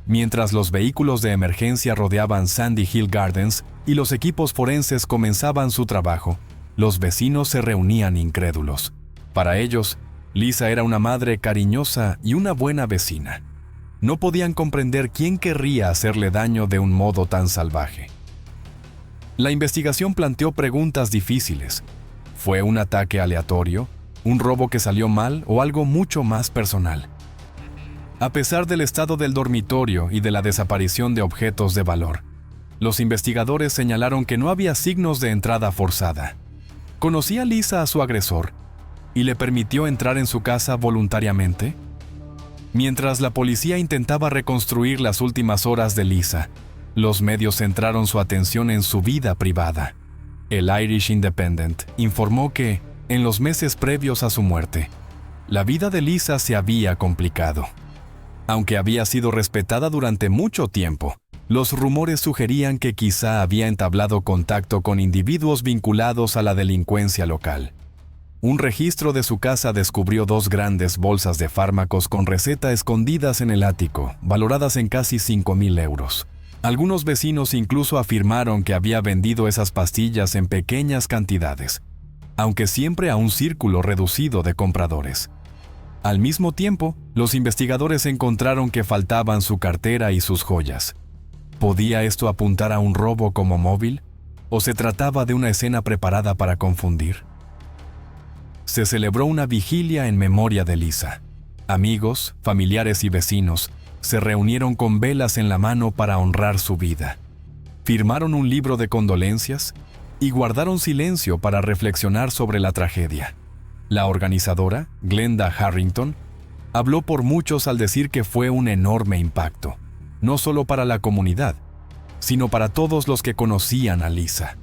Mientras los vehículos de emergencia rodeaban Sandy Hill Gardens y los equipos forenses comenzaban su trabajo, los vecinos se reunían incrédulos. Para ellos, Lisa era una madre cariñosa y una buena vecina. No podían comprender quién querría hacerle daño de un modo tan salvaje. La investigación planteó preguntas difíciles. ¿Fue un ataque aleatorio, un robo que salió mal o algo mucho más personal? A pesar del estado del dormitorio y de la desaparición de objetos de valor, los investigadores señalaron que no había signos de entrada forzada. ¿Conocía Lisa a su agresor y le permitió entrar en su casa voluntariamente? Mientras la policía intentaba reconstruir las últimas horas de Lisa, los medios centraron su atención en su vida privada. El Irish Independent informó que, en los meses previos a su muerte, la vida de Lisa se había complicado. Aunque había sido respetada durante mucho tiempo, los rumores sugerían que quizá había entablado contacto con individuos vinculados a la delincuencia local. Un registro de su casa descubrió 2 grandes bolsas de fármacos con receta escondidas en el ático, valoradas en casi 5,000 euros. Algunos vecinos incluso afirmaron que había vendido esas pastillas en pequeñas cantidades, aunque siempre a un círculo reducido de compradores. Al mismo tiempo, los investigadores encontraron que faltaban su cartera y sus joyas. ¿Podía esto apuntar a un robo como móvil? ¿O se trataba de una escena preparada para confundir? Se celebró una vigilia en memoria de Lisa. Amigos, familiares y vecinos se reunieron con velas en la mano para honrar su vida. Firmaron un libro de condolencias y guardaron silencio para reflexionar sobre la tragedia. La organizadora, Glenda Harrington, habló por muchos al decir que fue un enorme impacto, no solo para la comunidad, sino para todos los que conocían a Lisa.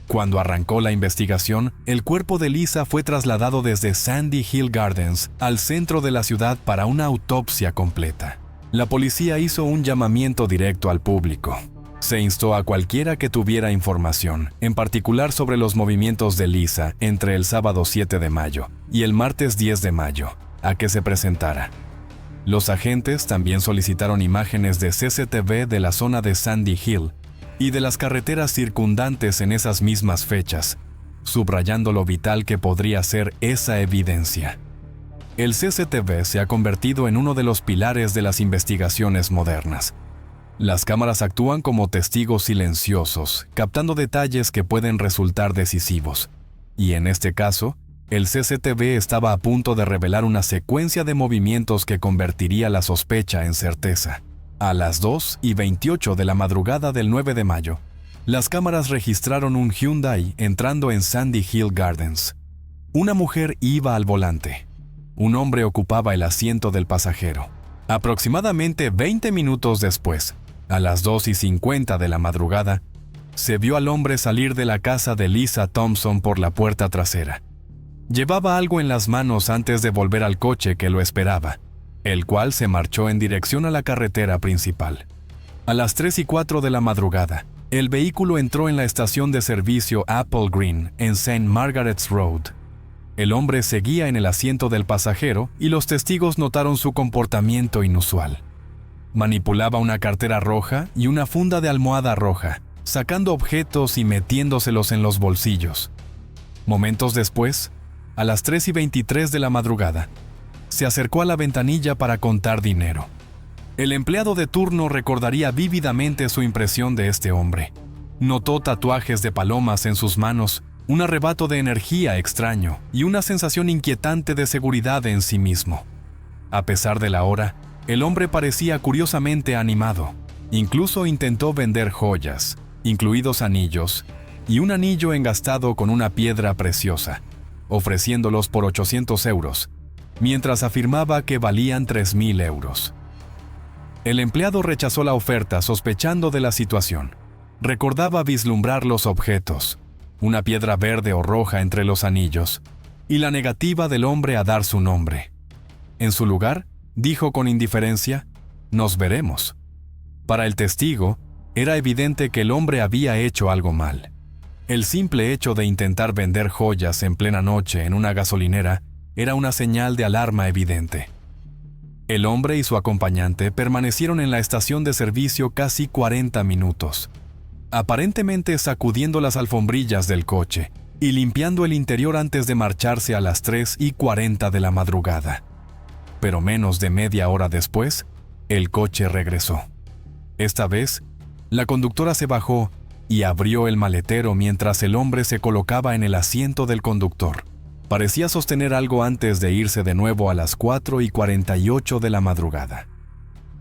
Cuando arrancó la investigación, el cuerpo de Lisa fue trasladado desde Sandy Hill Gardens al centro de la ciudad para una autopsia completa. La policía hizo un llamamiento directo al público. Se instó a cualquiera que tuviera información, en particular sobre los movimientos de Lisa entre el sábado 7 de mayo y el martes 10 de mayo, a que se presentara. Los agentes también solicitaron imágenes de CCTV de la zona de Sandy Hill y de las carreteras circundantes en esas mismas fechas, subrayando lo vital que podría ser esa evidencia. El CCTV se ha convertido en uno de los pilares de las investigaciones modernas. Las cámaras actúan como testigos silenciosos, captando detalles que pueden resultar decisivos. Y en este caso, el CCTV estaba a punto de revelar una secuencia de movimientos que convertiría la sospecha en certeza. A las 2:28 de la madrugada del 9 de mayo, las cámaras registraron un Hyundai entrando en Sandy Hill Gardens. Una mujer iba al volante. Un hombre ocupaba el asiento del pasajero. Aproximadamente 20 minutos después, a las 2:50 de la madrugada, se vio al hombre salir de la casa de Lisa Thompson por la puerta trasera. Llevaba algo en las manos antes de volver al coche que lo esperaba, el cual se marchó en dirección a la carretera principal. A las 3:04 de la madrugada, el vehículo entró en la estación de servicio Apple Green en St. Margaret's Road. El hombre seguía en el asiento del pasajero y los testigos notaron su comportamiento inusual. Manipulaba una cartera roja y una funda de almohada roja, sacando objetos y metiéndoselos en los bolsillos. Momentos después, a las 3:23 de la madrugada, se acercó a la ventanilla para contar dinero. El empleado de turno recordaría vívidamente su impresión de este hombre. Notó tatuajes de palomas en sus manos, un arrebato de energía extraño y una sensación inquietante de seguridad en sí mismo. A pesar de la hora, el hombre parecía curiosamente animado. Incluso intentó vender joyas, incluidos anillos, y un anillo engastado con una piedra preciosa, ofreciéndolos por 800 euros, mientras afirmaba que valían 3,000 euros. El empleado rechazó la oferta sospechando de la situación. Recordaba vislumbrar los objetos, una piedra verde o roja entre los anillos, y la negativa del hombre a dar su nombre. En su lugar, dijo con indiferencia, «Nos veremos». Para el testigo, era evidente que el hombre había hecho algo mal. El simple hecho de intentar vender joyas en plena noche en una gasolinera era una señal de alarma evidente. El hombre y su acompañante permanecieron en la estación de servicio casi 40 minutos, aparentemente sacudiendo las alfombrillas del coche y limpiando el interior antes de marcharse a las 3:40 de la madrugada. Pero menos de media hora después, el coche regresó. Esta vez, la conductora se bajó y abrió el maletero mientras el hombre se colocaba en el asiento del conductor. Parecía sostener algo antes de irse de nuevo a las 4:48 de la madrugada.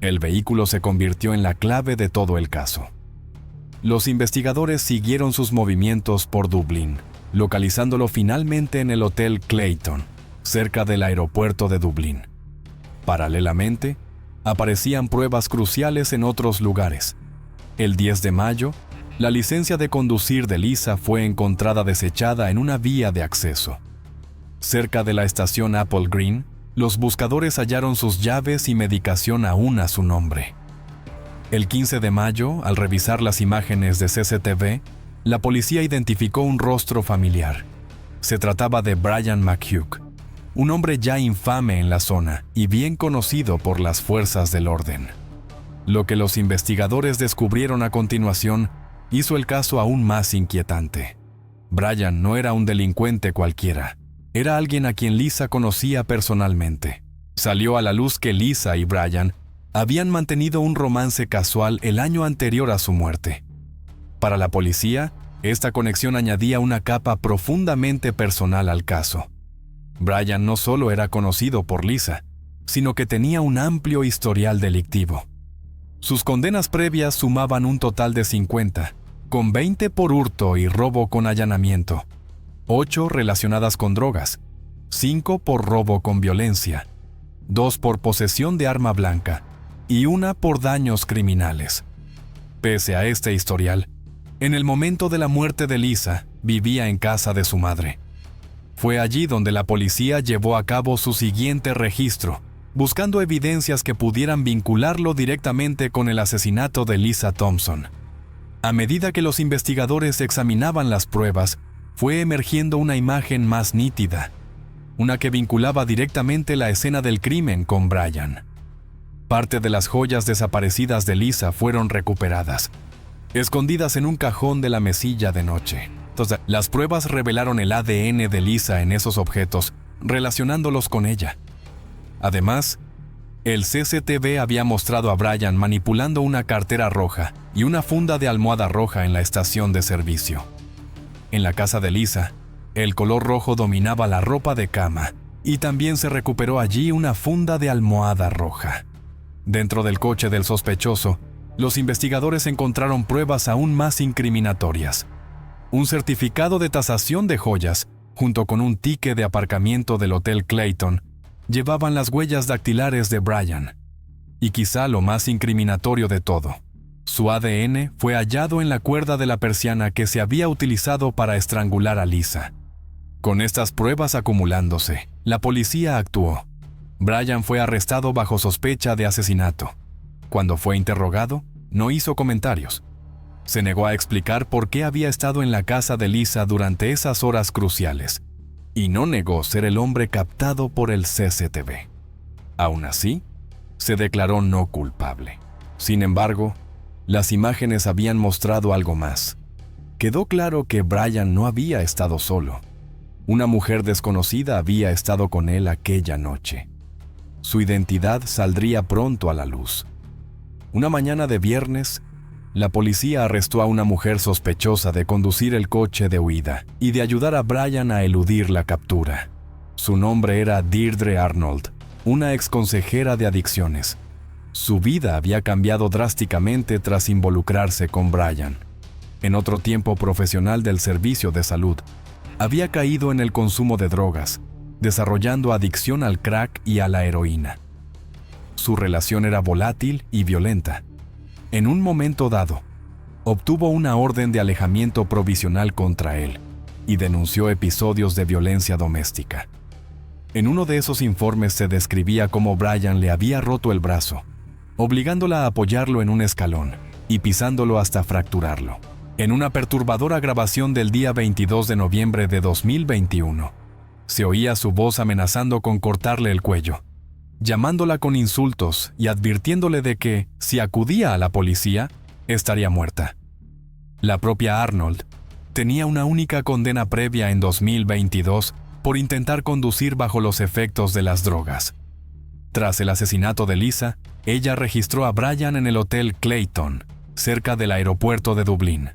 El vehículo se convirtió en la clave de todo el caso. Los investigadores siguieron sus movimientos por Dublín, localizándolo finalmente en el Hotel Clayton, cerca del aeropuerto de Dublín. Paralelamente, aparecían pruebas cruciales en otros lugares. El 10 de mayo, la licencia de conducir de Lisa fue encontrada desechada en una vía de acceso. Cerca de la estación Apple Green, los buscadores hallaron sus llaves y medicación aún a su nombre. El 15 de mayo, al revisar las imágenes de CCTV, la policía identificó un rostro familiar. Se trataba de Brian McHugh, un hombre ya infame en la zona y bien conocido por las fuerzas del orden. Lo que los investigadores descubrieron a continuación hizo el caso aún más inquietante. Brian no era un delincuente cualquiera. Era alguien a quien Lisa conocía personalmente. Salió a la luz que Lisa y Brian habían mantenido un romance casual el año anterior a su muerte. Para la policía, esta conexión añadía una capa profundamente personal al caso. Brian no solo era conocido por Lisa, sino que tenía un amplio historial delictivo. Sus condenas previas sumaban un total de 50, con 20 por hurto y robo con allanamiento, 8 relacionadas con drogas, 5 por robo con violencia, 2 por posesión de arma blanca y 1 por daños criminales. Pese a este historial, en el momento de la muerte de Lisa, vivía en casa de su madre. Fue allí donde la policía llevó a cabo su siguiente registro, buscando evidencias que pudieran vincularlo directamente con el asesinato de Lisa Thompson. A medida que los investigadores examinaban las pruebas, fue emergiendo una imagen más nítida, una que vinculaba directamente la escena del crimen con Brian. Parte de las joyas desaparecidas de Lisa fueron recuperadas, escondidas en un cajón de la mesilla de noche. Entonces, las pruebas revelaron el ADN de Lisa en esos objetos, relacionándolos con ella. Además, el CCTV había mostrado a Brian manipulando una cartera roja y una funda de almohada roja en la estación de servicio. En la casa de Lisa, el color rojo dominaba la ropa de cama y también se recuperó allí una funda de almohada roja. Dentro del coche del sospechoso, los investigadores encontraron pruebas aún más incriminatorias. Un certificado de tasación de joyas, junto con un ticket de aparcamiento del Hotel Clayton, llevaban las huellas dactilares de Brian. Y quizá lo más incriminatorio de todo, su ADN fue hallado en la cuerda de la persiana que se había utilizado para estrangular a Lisa. Con estas pruebas acumulándose, la policía actuó. Brian fue arrestado bajo sospecha de asesinato. Cuando fue interrogado, no hizo comentarios. Se negó a explicar por qué había estado en la casa de Lisa durante esas horas cruciales, y no negó ser el hombre captado por el CCTV. Aún así, se declaró no culpable. Sin embargo, las imágenes habían mostrado algo más. Quedó claro que Brian no había estado solo. Una mujer desconocida había estado con él aquella noche. Su identidad saldría pronto a la luz. Una mañana de viernes, la policía arrestó a una mujer sospechosa de conducir el coche de huida y de ayudar a Brian a eludir la captura. Su nombre era Deirdre Arnold, una exconsejera de adicciones. Su vida había cambiado drásticamente tras involucrarse con Brian. En otro tiempo profesional del servicio de salud, había caído en el consumo de drogas, desarrollando adicción al crack y a la heroína. Su relación era volátil y violenta. En un momento dado, obtuvo una orden de alejamiento provisional contra él y denunció episodios de violencia doméstica. En uno de esos informes se describía cómo Brian le había roto el brazo, obligándola a apoyarlo en un escalón y pisándolo hasta fracturarlo. En una perturbadora grabación del día 22 de noviembre de 2021, se oía su voz amenazando con cortarle el cuello. llamándola con insultos y advirtiéndole de que, si acudía a la policía, estaría muerta. La propia Arnold tenía una única condena previa en 2022 por intentar conducir bajo los efectos de las drogas. Tras el asesinato de Lisa, ella registró a Brian en el Hotel Clayton, cerca del aeropuerto de Dublín.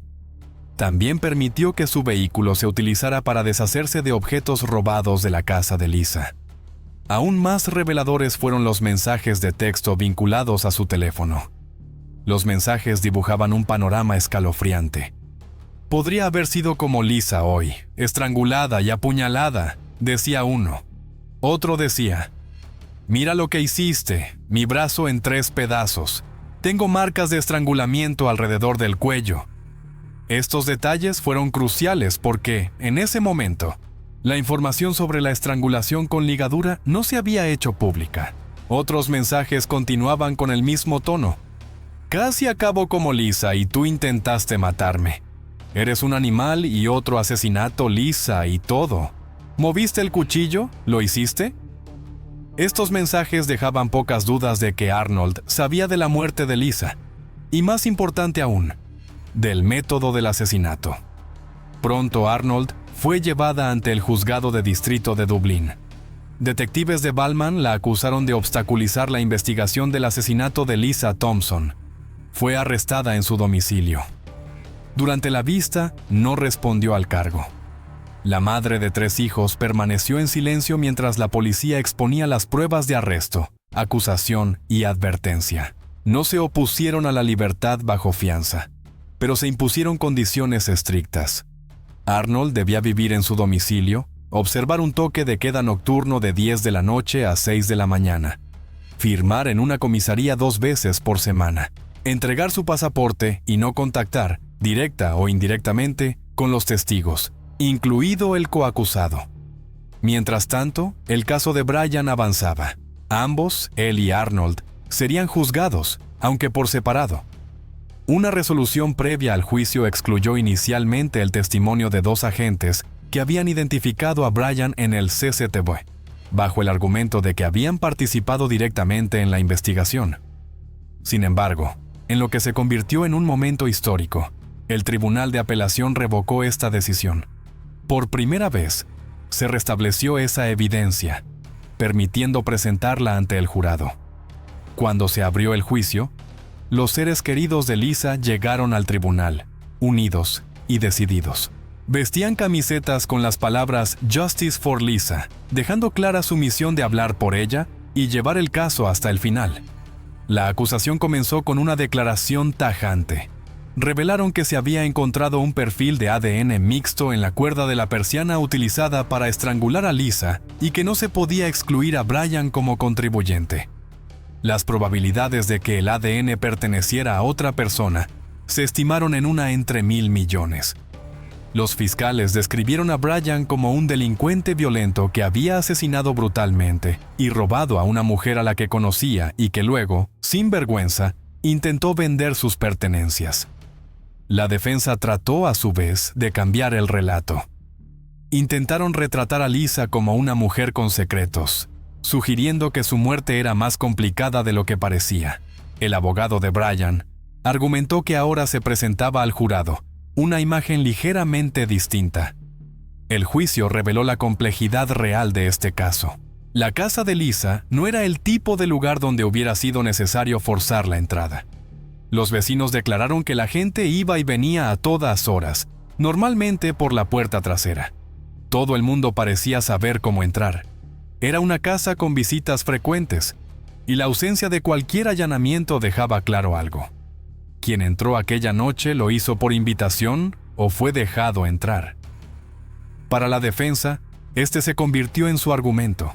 También permitió que su vehículo se utilizara para deshacerse de objetos robados de la casa de Lisa. Aún más reveladores fueron los mensajes de texto vinculados a su teléfono. Los mensajes dibujaban un panorama escalofriante. Podría haber sido como Lisa hoy, estrangulada y apuñalada, decía uno. Otro decía: mira lo que hiciste, mi brazo en 3 pedazos. Tengo marcas de estrangulamiento alrededor del cuello. Estos detalles fueron cruciales porque, en ese momento, la información sobre la estrangulación con ligadura no se había hecho pública. Otros mensajes continuaban con el mismo tono. Casi acabo como Lisa y tú intentaste matarme. Eres un animal y otro asesinato, Lisa, y todo. ¿Moviste el cuchillo? ¿Lo hiciste? Estos mensajes dejaban pocas dudas de que Arnold sabía de la muerte de Lisa, y más importante aún, del método del asesinato. Pronto Arnold fue llevada ante el juzgado de distrito de Dublín. Detectives de Balman la acusaron de obstaculizar la investigación del asesinato de Lisa Thompson. Fue arrestada en su domicilio. Durante la vista, no respondió al cargo. La madre de 3 hijos permaneció en silencio mientras la policía exponía las pruebas de arresto, acusación y advertencia. No se opusieron a la libertad bajo fianza, pero se impusieron condiciones estrictas. Arnold debía vivir en su domicilio, observar un toque de queda nocturno de 10 de la noche a 6 de la mañana, firmar en una comisaría 2 veces por semana, entregar su pasaporte y no contactar, directa o indirectamente, con los testigos, incluido el coacusado. Mientras tanto, el caso de Brian avanzaba. Ambos, él y Arnold, serían juzgados, aunque por separado. Una resolución previa al juicio excluyó inicialmente el testimonio de 2 agentes que habían identificado a Brian en el CCTV, bajo el argumento de que habían participado directamente en la investigación. Sin embargo, en lo que se convirtió en un momento histórico, el Tribunal de Apelación revocó esta decisión. Por primera vez, se restableció esa evidencia, permitiendo presentarla ante el jurado. Cuando se abrió el juicio, los seres queridos de Lisa llegaron al tribunal, unidos y decididos. Vestían camisetas con las palabras Justice for Lisa, dejando clara su misión de hablar por ella y llevar el caso hasta el final. La acusación comenzó con una declaración tajante. Revelaron que se había encontrado un perfil de ADN mixto en la cuerda de la persiana utilizada para estrangular a Lisa y que no se podía excluir a Brian como contribuyente. Las probabilidades de que el ADN perteneciera a otra persona se estimaron en una entre 1,000 millones. Los fiscales describieron a Brian como un delincuente violento que había asesinado brutalmente y robado a una mujer a la que conocía y que luego, sin vergüenza, intentó vender sus pertenencias. La defensa trató, a su vez, de cambiar el relato. Intentaron retratar a Lisa como una mujer con secretos, sugiriendo que su muerte era más complicada de lo que parecía. El abogado de Brian argumentó que ahora se presentaba al jurado una imagen ligeramente distinta. El juicio reveló la complejidad real de este caso. La casa de Lisa no era el tipo de lugar donde hubiera sido necesario forzar la entrada. Los vecinos declararon que la gente iba y venía a todas horas, normalmente por la puerta trasera. Todo el mundo parecía saber cómo entrar. Era una casa con visitas frecuentes, y la ausencia de cualquier allanamiento dejaba claro algo. Quien entró aquella noche lo hizo por invitación o fue dejado entrar. Para la defensa, este se convirtió en su argumento.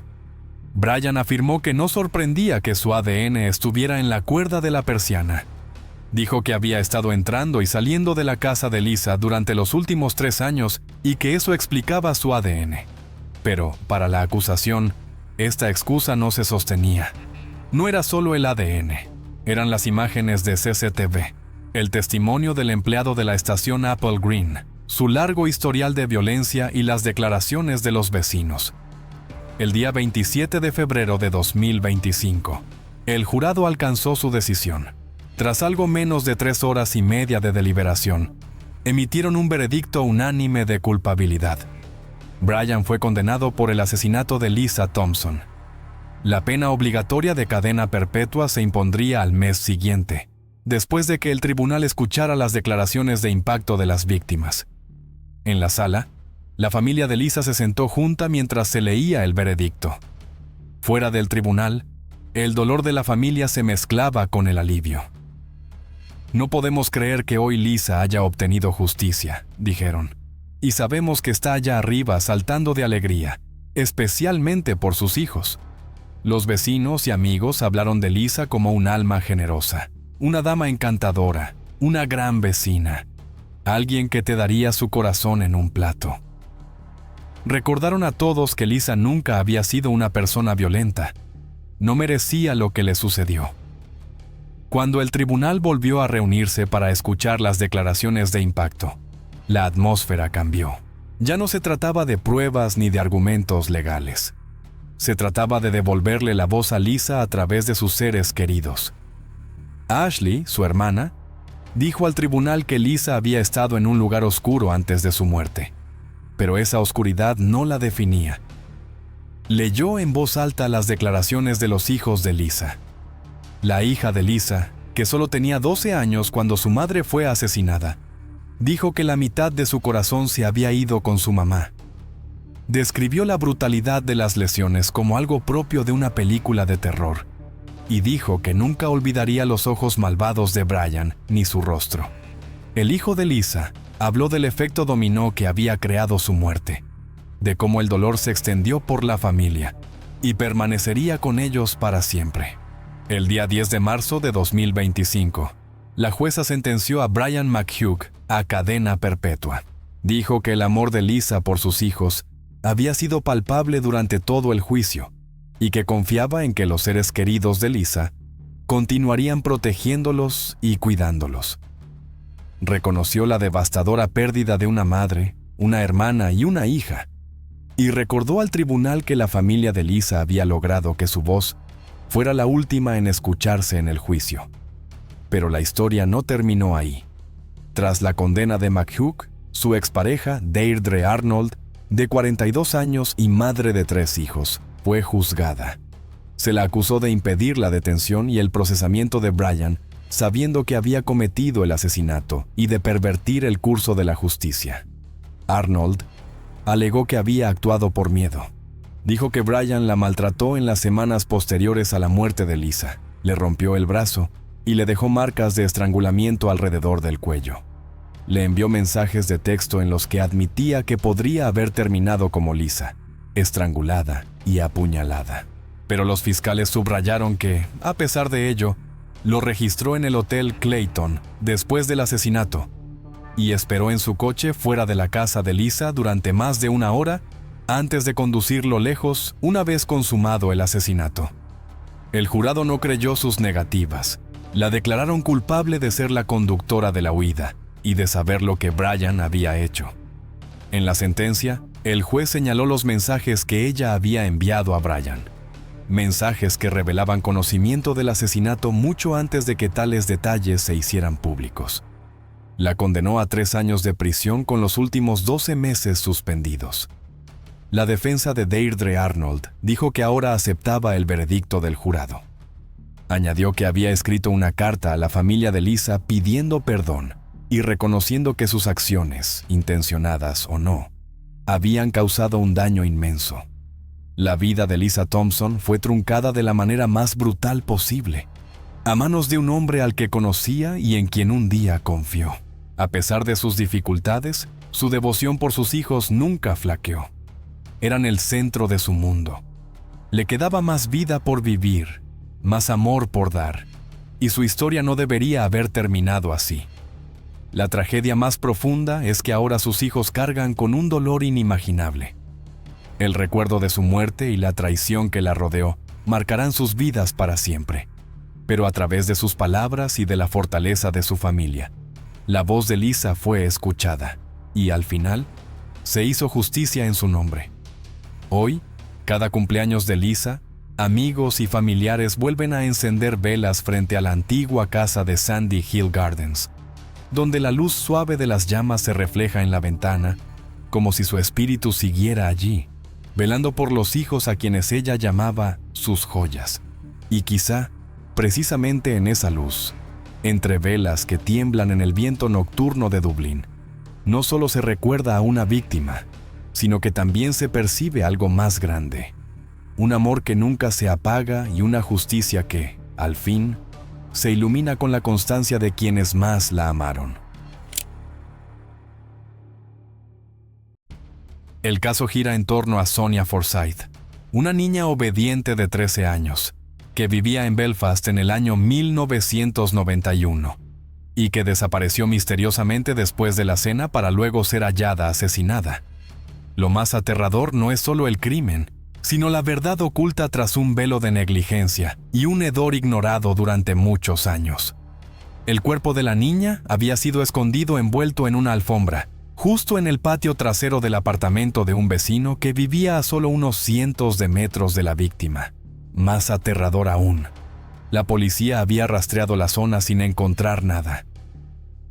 Brian afirmó que no sorprendía que su ADN estuviera en la cuerda de la persiana. Dijo que había estado entrando y saliendo de la casa de Lisa durante los últimos 3 años y que eso explicaba su ADN. Pero, para la acusación, esta excusa no se sostenía. No era solo el ADN, eran las imágenes de CCTV, el testimonio del empleado de la estación Apple Green, su largo historial de violencia y las declaraciones de los vecinos. El día 27 de febrero de 2025, el jurado alcanzó su decisión. Tras algo menos de 3 horas y media de deliberación, emitieron un veredicto unánime de culpabilidad. Brian fue condenado por el asesinato de Lisa Thompson. La pena obligatoria de cadena perpetua se impondría al mes siguiente, después de que el tribunal escuchara las declaraciones de impacto de las víctimas. En la sala, la familia de Lisa se sentó junta mientras se leía el veredicto. Fuera del tribunal, el dolor de la familia se mezclaba con el alivio. No podemos creer que hoy Lisa haya obtenido justicia, dijeron, y sabemos que está allá arriba saltando de alegría, especialmente por sus hijos. Los vecinos y amigos hablaron de Lisa como un alma generosa, una dama encantadora, una gran vecina, alguien que te daría su corazón en un plato. Recordaron a todos que Lisa nunca había sido una persona violenta. No merecía lo que le sucedió. Cuando el tribunal volvió a reunirse para escuchar las declaraciones de impacto, la atmósfera cambió. Ya no se trataba de pruebas ni de argumentos legales. Se trataba de devolverle la voz a Lisa a través de sus seres queridos. Ashley, su hermana, dijo al tribunal que Lisa había estado en un lugar oscuro antes de su muerte, pero esa oscuridad no la definía. Leyó en voz alta las declaraciones de los hijos de Lisa. La hija de Lisa, que solo tenía 12 años cuando su madre fue asesinada, dijo que la mitad de su corazón se había ido con su mamá. Describió la brutalidad de las lesiones como algo propio de una película de terror, y dijo que nunca olvidaría los ojos malvados de Brian ni su rostro. El hijo de Lisa habló del efecto dominó que había creado su muerte, de cómo el dolor se extendió por la familia y permanecería con ellos para siempre. El día 10 de marzo de 2025, la jueza sentenció a Brian McHugh a cadena perpetua. Dijo que el amor de Lisa por sus hijos había sido palpable durante todo el juicio y que confiaba en que los seres queridos de Lisa continuarían protegiéndolos y cuidándolos. Reconoció la devastadora pérdida de una madre, una hermana y una hija, y recordó al tribunal que la familia de Lisa había logrado que su voz fuera la última en escucharse en el juicio. Pero la historia no terminó ahí. Tras la condena de McHugh, su expareja, Deirdre Arnold, de 42 años y madre de 3 hijos, fue juzgada. Se la acusó de impedir la detención y el procesamiento de Brian, sabiendo que había cometido el asesinato, y de pervertir el curso de la justicia. Arnold alegó que había actuado por miedo. Dijo que Brian la maltrató en las semanas posteriores a la muerte de Lisa, le rompió el brazo y le dejó marcas de estrangulamiento alrededor del cuello. Le envió mensajes de texto en los que admitía que podría haber terminado como Lisa, estrangulada y apuñalada. Pero los fiscales subrayaron que, a pesar de ello, lo registró en el Hotel Clayton después del asesinato y esperó en su coche fuera de la casa de Lisa durante más de 1 hora antes de conducirlo lejos una vez consumado el asesinato. El jurado no creyó sus negativas. La declararon culpable de ser la conductora de la huida y de saber lo que Brian había hecho. En la sentencia, el juez señaló los mensajes que ella había enviado a Brian. Mensajes que revelaban conocimiento del asesinato mucho antes de que tales detalles se hicieran públicos. La condenó a 3 años de prisión con los últimos 12 meses suspendidos. La defensa de Deirdre Arnold dijo que ahora aceptaba el veredicto del jurado. Añadió que había escrito una carta a la familia de Lisa pidiendo perdón y reconociendo que sus acciones, intencionadas o no, habían causado un daño inmenso. La vida de Lisa Thompson fue truncada de la manera más brutal posible, a manos de un hombre al que conocía y en quien un día confió. A pesar de sus dificultades, su devoción por sus hijos nunca flaqueó. Eran el centro de su mundo. Le quedaba más vida por vivir, más amor por dar, y su historia no debería haber terminado así. La tragedia más profunda es que ahora sus hijos cargan con un dolor inimaginable. El recuerdo de su muerte y la traición que la rodeó marcarán sus vidas para siempre. Pero a través de sus palabras y de la fortaleza de su familia, la voz de Lisa fue escuchada y al final se hizo justicia en su nombre. Hoy, Cada cumpleaños de Lisa, amigos y familiares vuelven a encender velas frente a la antigua casa de Sandy Hill Gardens, donde la luz suave de las llamas se refleja en la ventana, como si su espíritu siguiera allí, velando por los hijos a quienes ella llamaba sus joyas. Y quizá, precisamente en esa luz, entre velas que tiemblan en el viento nocturno de Dublín, no solo se recuerda a una víctima, sino que también se percibe algo más grande. Un amor que nunca se apaga y una justicia que, al fin, se ilumina con la constancia de quienes más la amaron. El caso gira en torno a Sonia Forsyth, una niña obediente de 13 años, que vivía en Belfast en el año 1991 y que desapareció misteriosamente después de la cena para luego ser hallada asesinada. Lo más aterrador no es solo el crimen, sino la verdad oculta tras un velo de negligencia y un hedor ignorado durante muchos años. El cuerpo de la niña había sido escondido envuelto en una alfombra, justo en el patio trasero del apartamento de un vecino que vivía a solo unos cientos de metros de la víctima. Más aterrador aún, la policía había rastreado la zona sin encontrar nada.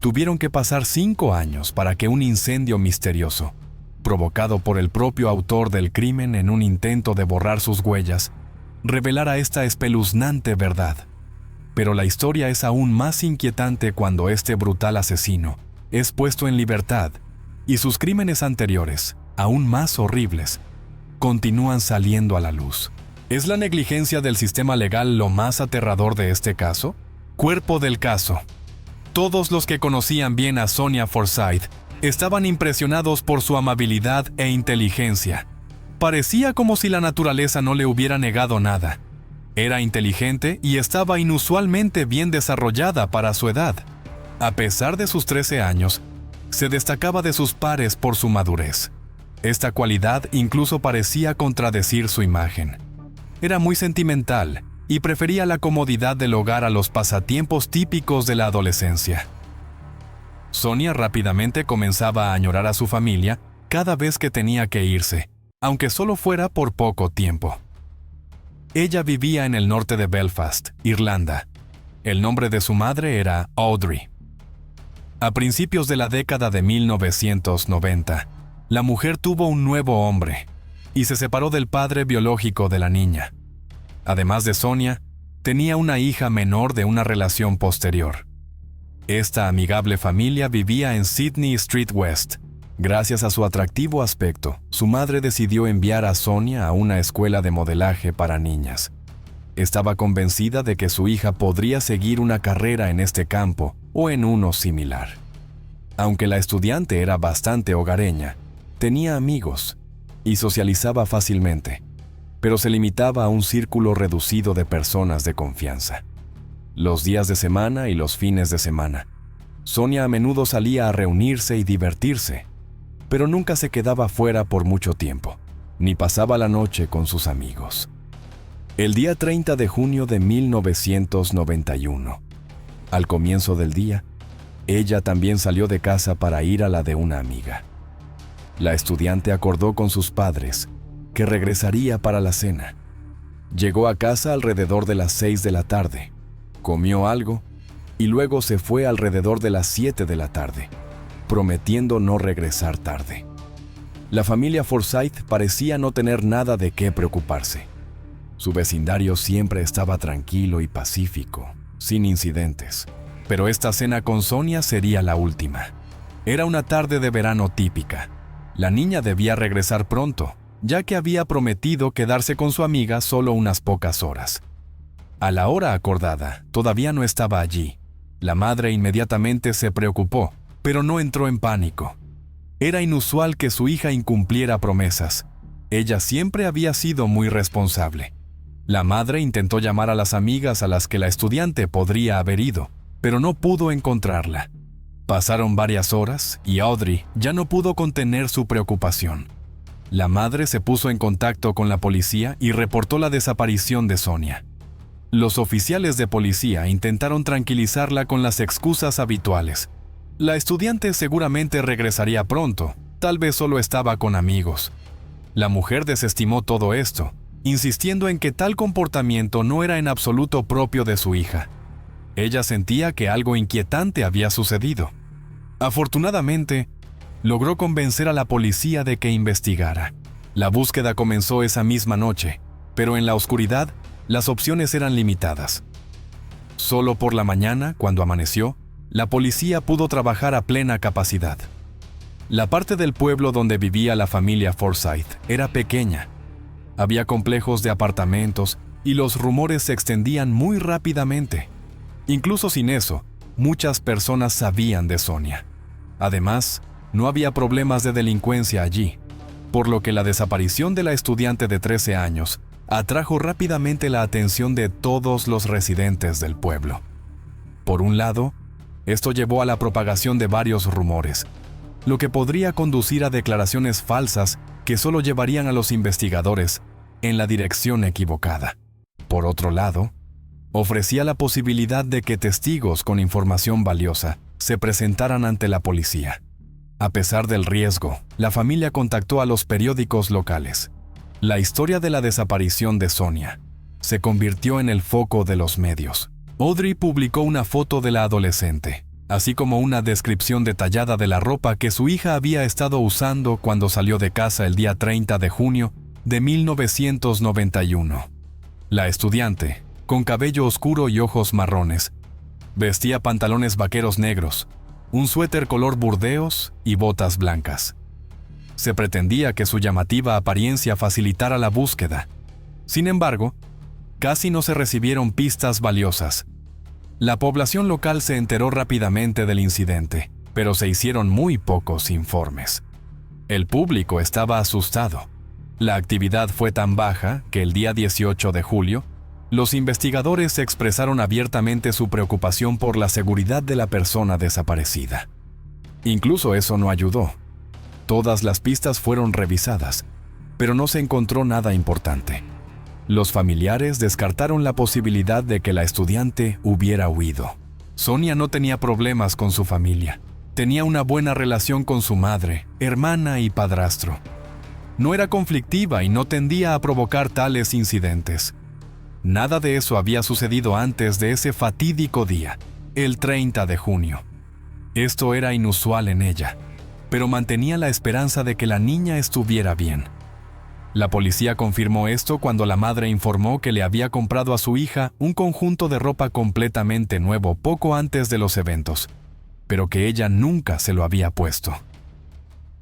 Tuvieron que pasar 5 años para que un incendio misterioso, provocado por el propio autor del crimen en un intento de borrar sus huellas, revelara esta espeluznante verdad. Pero la historia es aún más inquietante cuando este brutal asesino es puesto en libertad y sus crímenes anteriores, aún más horribles, continúan saliendo a la luz. ¿Es la negligencia del sistema legal lo más aterrador de este caso? Cuerpo del caso. Todos los que conocían bien a Sonia Forsyth estaban impresionados por su amabilidad e inteligencia. Parecía como si la naturaleza no le hubiera negado nada. Era inteligente y estaba inusualmente bien desarrollada para su edad. A pesar de sus 13 años, se destacaba de sus pares por su madurez. Esta cualidad incluso parecía contradecir su imagen. Era muy sentimental y prefería la comodidad del hogar a los pasatiempos típicos de la adolescencia. Sonia rápidamente comenzaba a añorar a su familia cada vez que tenía que irse, aunque solo fuera por poco tiempo. Ella vivía en el norte de Belfast, Irlanda. El nombre de su madre era Audrey. A principios de la década de 1990, la mujer tuvo un nuevo hombre y se separó del padre biológico de la niña. Además de Sonia, tenía una hija menor de una relación posterior. Esta amigable familia vivía en Sydney Street West. Gracias a su atractivo aspecto, su madre decidió enviar a Sonia a una escuela de modelaje para niñas. Estaba convencida de que su hija podría seguir una carrera en este campo o en uno similar. Aunque la estudiante era bastante hogareña, tenía amigos y socializaba fácilmente, pero se limitaba a un círculo reducido de personas de confianza. Los días de semana y los fines de semana, Sonia a menudo salía a reunirse y divertirse, pero nunca se quedaba fuera por mucho tiempo, ni pasaba la noche con sus amigos. El día 30 de junio de 1991, al comienzo del día, ella también salió de casa para ir a la de una amiga. La estudiante acordó con sus padres que regresaría para la cena. Llegó a casa alrededor de las 6 de la tarde, comió algo y luego se fue alrededor de las 7 de la tarde, prometiendo no regresar tarde. La familia Forsyth parecía no tener nada de qué preocuparse. Su vecindario siempre estaba tranquilo y pacífico, sin incidentes. Pero esta cena con Sonia sería la última. Era una tarde de verano típica. La niña debía regresar pronto, ya que había prometido quedarse con su amiga solo unas pocas horas. A la hora acordada, todavía no estaba allí. La madre inmediatamente se preocupó, pero no entró en pánico. Era inusual que su hija incumpliera promesas. Ella siempre había sido muy responsable. La madre intentó llamar a las amigas a las que la estudiante podría haber ido, pero no pudo encontrarla. Pasaron varias horas y Audrey ya no pudo contener su preocupación. La madre se puso en contacto con la policía y reportó la desaparición de Sonia. Los oficiales de policía intentaron tranquilizarla con las excusas habituales. La estudiante seguramente regresaría pronto, tal vez solo estaba con amigos. La mujer desestimó todo esto, insistiendo en que tal comportamiento no era en absoluto propio de su hija. Ella sentía que algo inquietante había sucedido. Afortunadamente, logró convencer a la policía de que investigara. La búsqueda comenzó esa misma noche, pero en la oscuridad, las opciones eran limitadas. Solo por la mañana, cuando amaneció, la policía pudo trabajar a plena capacidad. La parte del pueblo donde vivía la familia Forsyth era pequeña. Había complejos de apartamentos y los rumores se extendían muy rápidamente. Incluso sin eso, muchas personas sabían de Sonia. Además, no había problemas de delincuencia allí, por lo que la desaparición de la estudiante de 13 años atrajo rápidamente la atención de todos los residentes del pueblo. Por un lado, esto llevó a la propagación de varios rumores, lo que podría conducir a declaraciones falsas que solo llevarían a los investigadores en la dirección equivocada. Por otro lado, ofrecía la posibilidad de que testigos con información valiosa se presentaran ante la policía. A pesar del riesgo, la familia contactó a los periódicos locales. La historia de la desaparición de Sonia se convirtió en el foco de los medios. Audrey publicó una foto de la adolescente, así como una descripción detallada de la ropa que su hija había estado usando cuando salió de casa el día 30 de junio de 1991. La estudiante, con cabello oscuro y ojos marrones, vestía pantalones vaqueros negros, un suéter color burdeos y botas blancas. Se pretendía que su llamativa apariencia facilitara la búsqueda. Sin embargo, casi no se recibieron pistas valiosas. La población local se enteró rápidamente del incidente, pero se hicieron muy pocos informes. El público estaba asustado. La actividad fue tan baja que el día 18 de julio, los investigadores expresaron abiertamente su preocupación por la seguridad de la persona desaparecida. Incluso eso no ayudó. Todas las pistas fueron revisadas, pero no se encontró nada importante. Los familiares descartaron la posibilidad de que la estudiante hubiera huido. Sonia no tenía problemas con su familia. Tenía una buena relación con su madre, hermana y padrastro. No era conflictiva y no tendía a provocar tales incidentes. Nada de eso había sucedido antes de ese fatídico día, el 30 de junio. Esto era inusual en ella, pero mantenía la esperanza de que la niña estuviera bien. La policía confirmó esto cuando la madre informó que le había comprado a su hija un conjunto de ropa completamente nuevo poco antes de los eventos, pero que ella nunca se lo había puesto.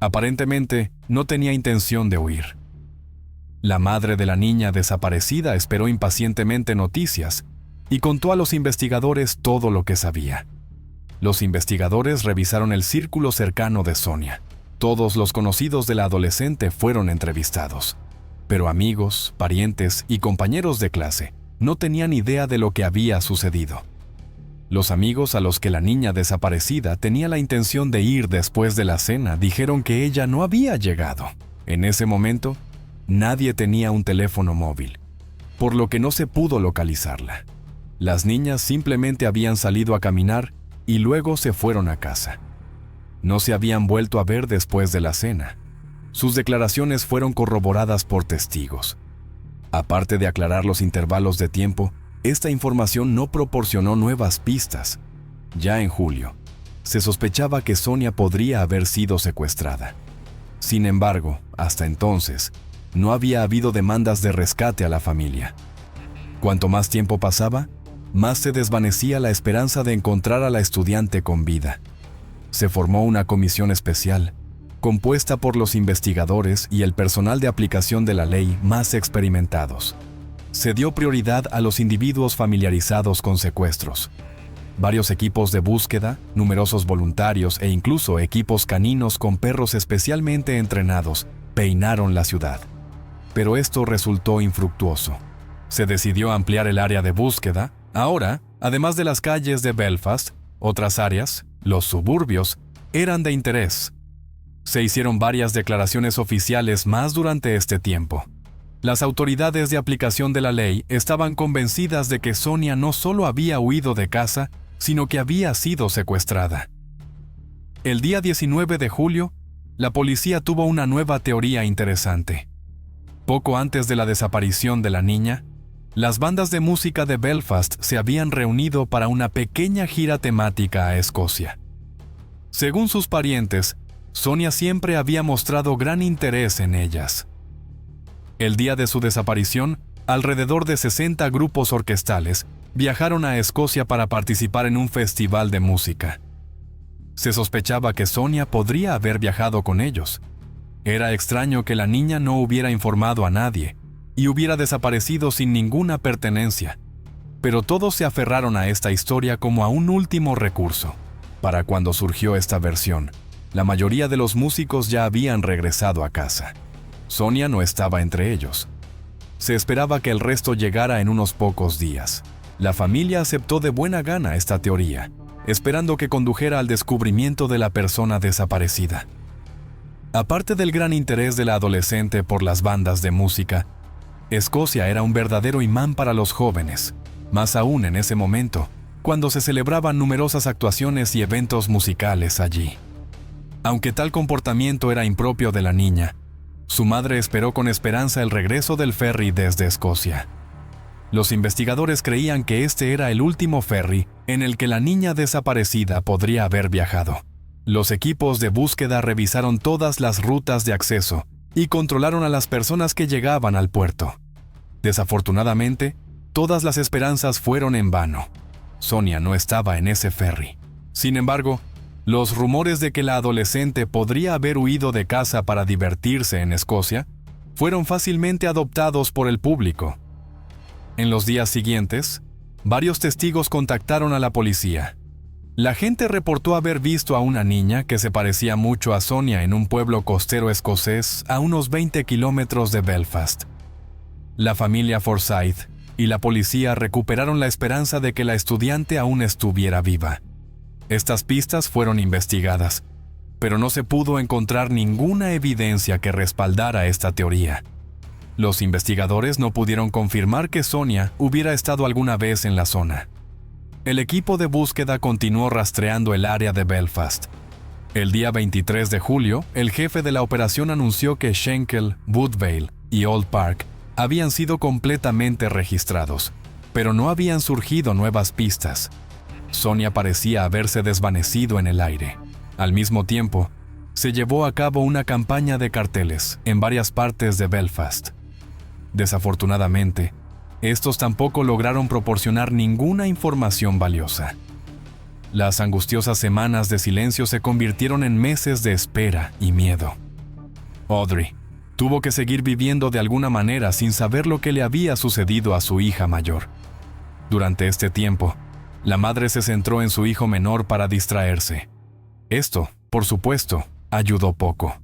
Aparentemente, no tenía intención de huir. La madre de la niña desaparecida esperó impacientemente noticias y contó a los investigadores todo lo que sabía. Los investigadores revisaron el círculo cercano de Sonia. Todos los conocidos de la adolescente fueron entrevistados, pero amigos, parientes y compañeros de clase no tenían idea de lo que había sucedido. Los amigos a los que la niña desaparecida tenía la intención de ir después de la cena dijeron que ella no había llegado. En ese momento, nadie tenía un teléfono móvil, por lo que no se pudo localizarla. Las niñas simplemente habían salido a caminar y luego se fueron a casa. No se habían vuelto a ver después de la cena. Sus declaraciones fueron corroboradas por testigos. Aparte de aclarar los intervalos de tiempo, esta información no proporcionó nuevas pistas. Ya en julio, se sospechaba que Sonia podría haber sido secuestrada. Sin embargo, hasta entonces, no había habido demandas de rescate a la familia. Cuanto más tiempo pasaba, más se desvanecía la esperanza de encontrar a la estudiante con vida. Se formó una comisión especial, compuesta por los investigadores y el personal de aplicación de la ley más experimentados. Se dio prioridad a los individuos familiarizados con secuestros. Varios equipos de búsqueda, numerosos voluntarios e incluso equipos caninos con perros especialmente entrenados peinaron la ciudad. Pero esto resultó infructuoso. Se decidió ampliar el área de búsqueda. Ahora, además de las calles de Belfast, otras áreas, los suburbios, eran de interés. Se hicieron varias declaraciones oficiales más durante este tiempo. Las autoridades de aplicación de la ley estaban convencidas de que Sonia no solo había huido de casa, sino que había sido secuestrada. El día 19 de julio, la policía tuvo una nueva teoría interesante. Poco antes de la desaparición de la niña, las bandas de música de Belfast se habían reunido para una pequeña gira temática a Escocia. Según sus parientes, Sonia siempre había mostrado gran interés en ellas. El día de su desaparición, alrededor de 60 grupos orquestales viajaron a Escocia para participar en un festival de música. Se sospechaba que Sonia podría haber viajado con ellos. Era extraño que la niña no hubiera informado a nadie y hubiera desaparecido sin ninguna pertenencia, pero todos se aferraron a esta historia como a un último recurso. Para cuando surgió esta versión, la mayoría de los músicos ya habían regresado a casa. Sonia no estaba entre ellos. Se esperaba que el resto llegara en unos pocos días. La familia aceptó de buena gana esta teoría, esperando que condujera al descubrimiento de la persona desaparecida. Aparte del gran interés de la adolescente por las bandas de música, Escocia era un verdadero imán para los jóvenes, más aún en ese momento, cuando se celebraban numerosas actuaciones y eventos musicales allí. Aunque tal comportamiento era impropio de la niña, su madre esperó con esperanza el regreso del ferry desde Escocia. Los investigadores creían que este era el último ferry en el que la niña desaparecida podría haber viajado. Los equipos de búsqueda revisaron todas las rutas de acceso y controlaron a las personas que llegaban al puerto. Desafortunadamente, todas las esperanzas fueron en vano. Sonia no estaba en ese ferry. Sin embargo, los rumores de que la adolescente podría haber huido de casa para divertirse en Escocia fueron fácilmente adoptados por el público. En los días siguientes, varios testigos contactaron a la policía. La gente reportó haber visto a una niña que se parecía mucho a Sonia en un pueblo costero escocés a unos 20 kilómetros de Belfast. La familia Forsyth y la policía recuperaron la esperanza de que la estudiante aún estuviera viva. Estas pistas fueron investigadas, pero no se pudo encontrar ninguna evidencia que respaldara esta teoría. Los investigadores no pudieron confirmar que Sonia hubiera estado alguna vez en la zona. El equipo de búsqueda continuó rastreando el área de Belfast. El día 23 de julio, el jefe de la operación anunció que Shankill, Woodvale y Old Park habían sido completamente registrados, pero no habían surgido nuevas pistas. Sonia parecía haberse desvanecido en el aire. Al mismo tiempo, se llevó a cabo una campaña de carteles en varias partes de Belfast. Desafortunadamente, estos tampoco lograron proporcionar ninguna información valiosa. Las angustiosas semanas de silencio se convirtieron en meses de espera y miedo. Audrey tuvo que seguir viviendo de alguna manera sin saber lo que le había sucedido a su hija mayor. Durante este tiempo, la madre se centró en su hijo menor para distraerse. Esto, por supuesto, ayudó poco.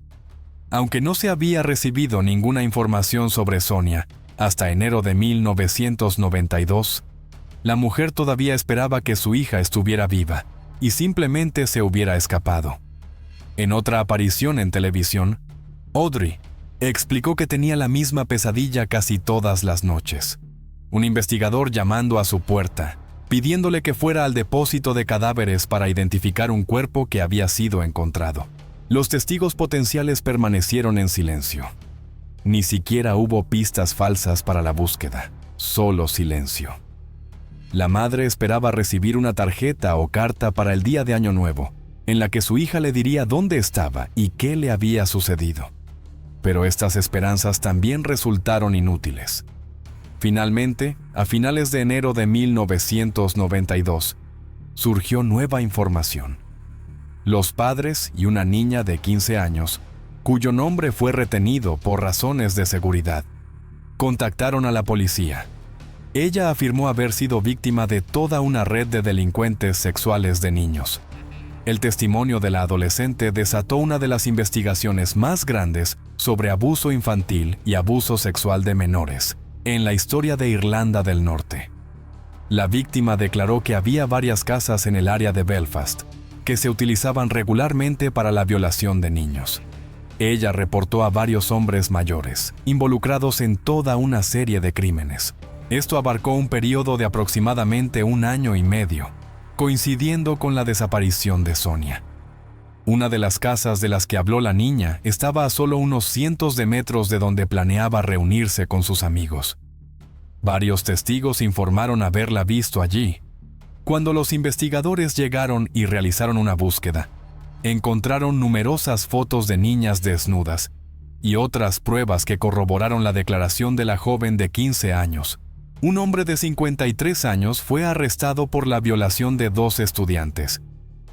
Aunque no se había recibido ninguna información sobre Sonia hasta enero de 1992, la mujer todavía esperaba que su hija estuviera viva y simplemente se hubiera escapado. En otra aparición en televisión, Audrey explicó que tenía la misma pesadilla casi todas las noches. Un investigador llamando a su puerta, pidiéndole que fuera al depósito de cadáveres para identificar un cuerpo que había sido encontrado. Los testigos potenciales permanecieron en silencio. Ni siquiera hubo pistas falsas para la búsqueda, solo silencio. La madre esperaba recibir una tarjeta o carta para el día de Año Nuevo, en la que su hija le diría dónde estaba y qué le había sucedido. Pero estas esperanzas también resultaron inútiles. Finalmente, a finales de enero de 1992, surgió nueva información. Los padres y una niña de 15 años, cuyo nombre fue retenido por razones de seguridad, contactaron a la policía. Ella afirmó haber sido víctima de toda una red de delincuentes sexuales de niños. El testimonio de la adolescente desató una de las investigaciones más grandes sobre abuso infantil y abuso sexual de menores en la historia de Irlanda del Norte. La víctima declaró que había varias casas en el área de Belfast que se utilizaban regularmente para la violación de niños. Ella reportó a varios hombres mayores, involucrados en toda una serie de crímenes. Esto abarcó un periodo de aproximadamente 1 año y medio, coincidiendo con la desaparición de Sonia. Una de las casas de las que habló la niña estaba a solo unos cientos de metros de donde planeaba reunirse con sus amigos. Varios testigos informaron haberla visto allí. Cuando los investigadores llegaron y realizaron una búsqueda, encontraron numerosas fotos de niñas desnudas y otras pruebas que corroboraron la declaración de la joven de 15 años. Un hombre de 53 años fue arrestado por la violación de 2 estudiantes,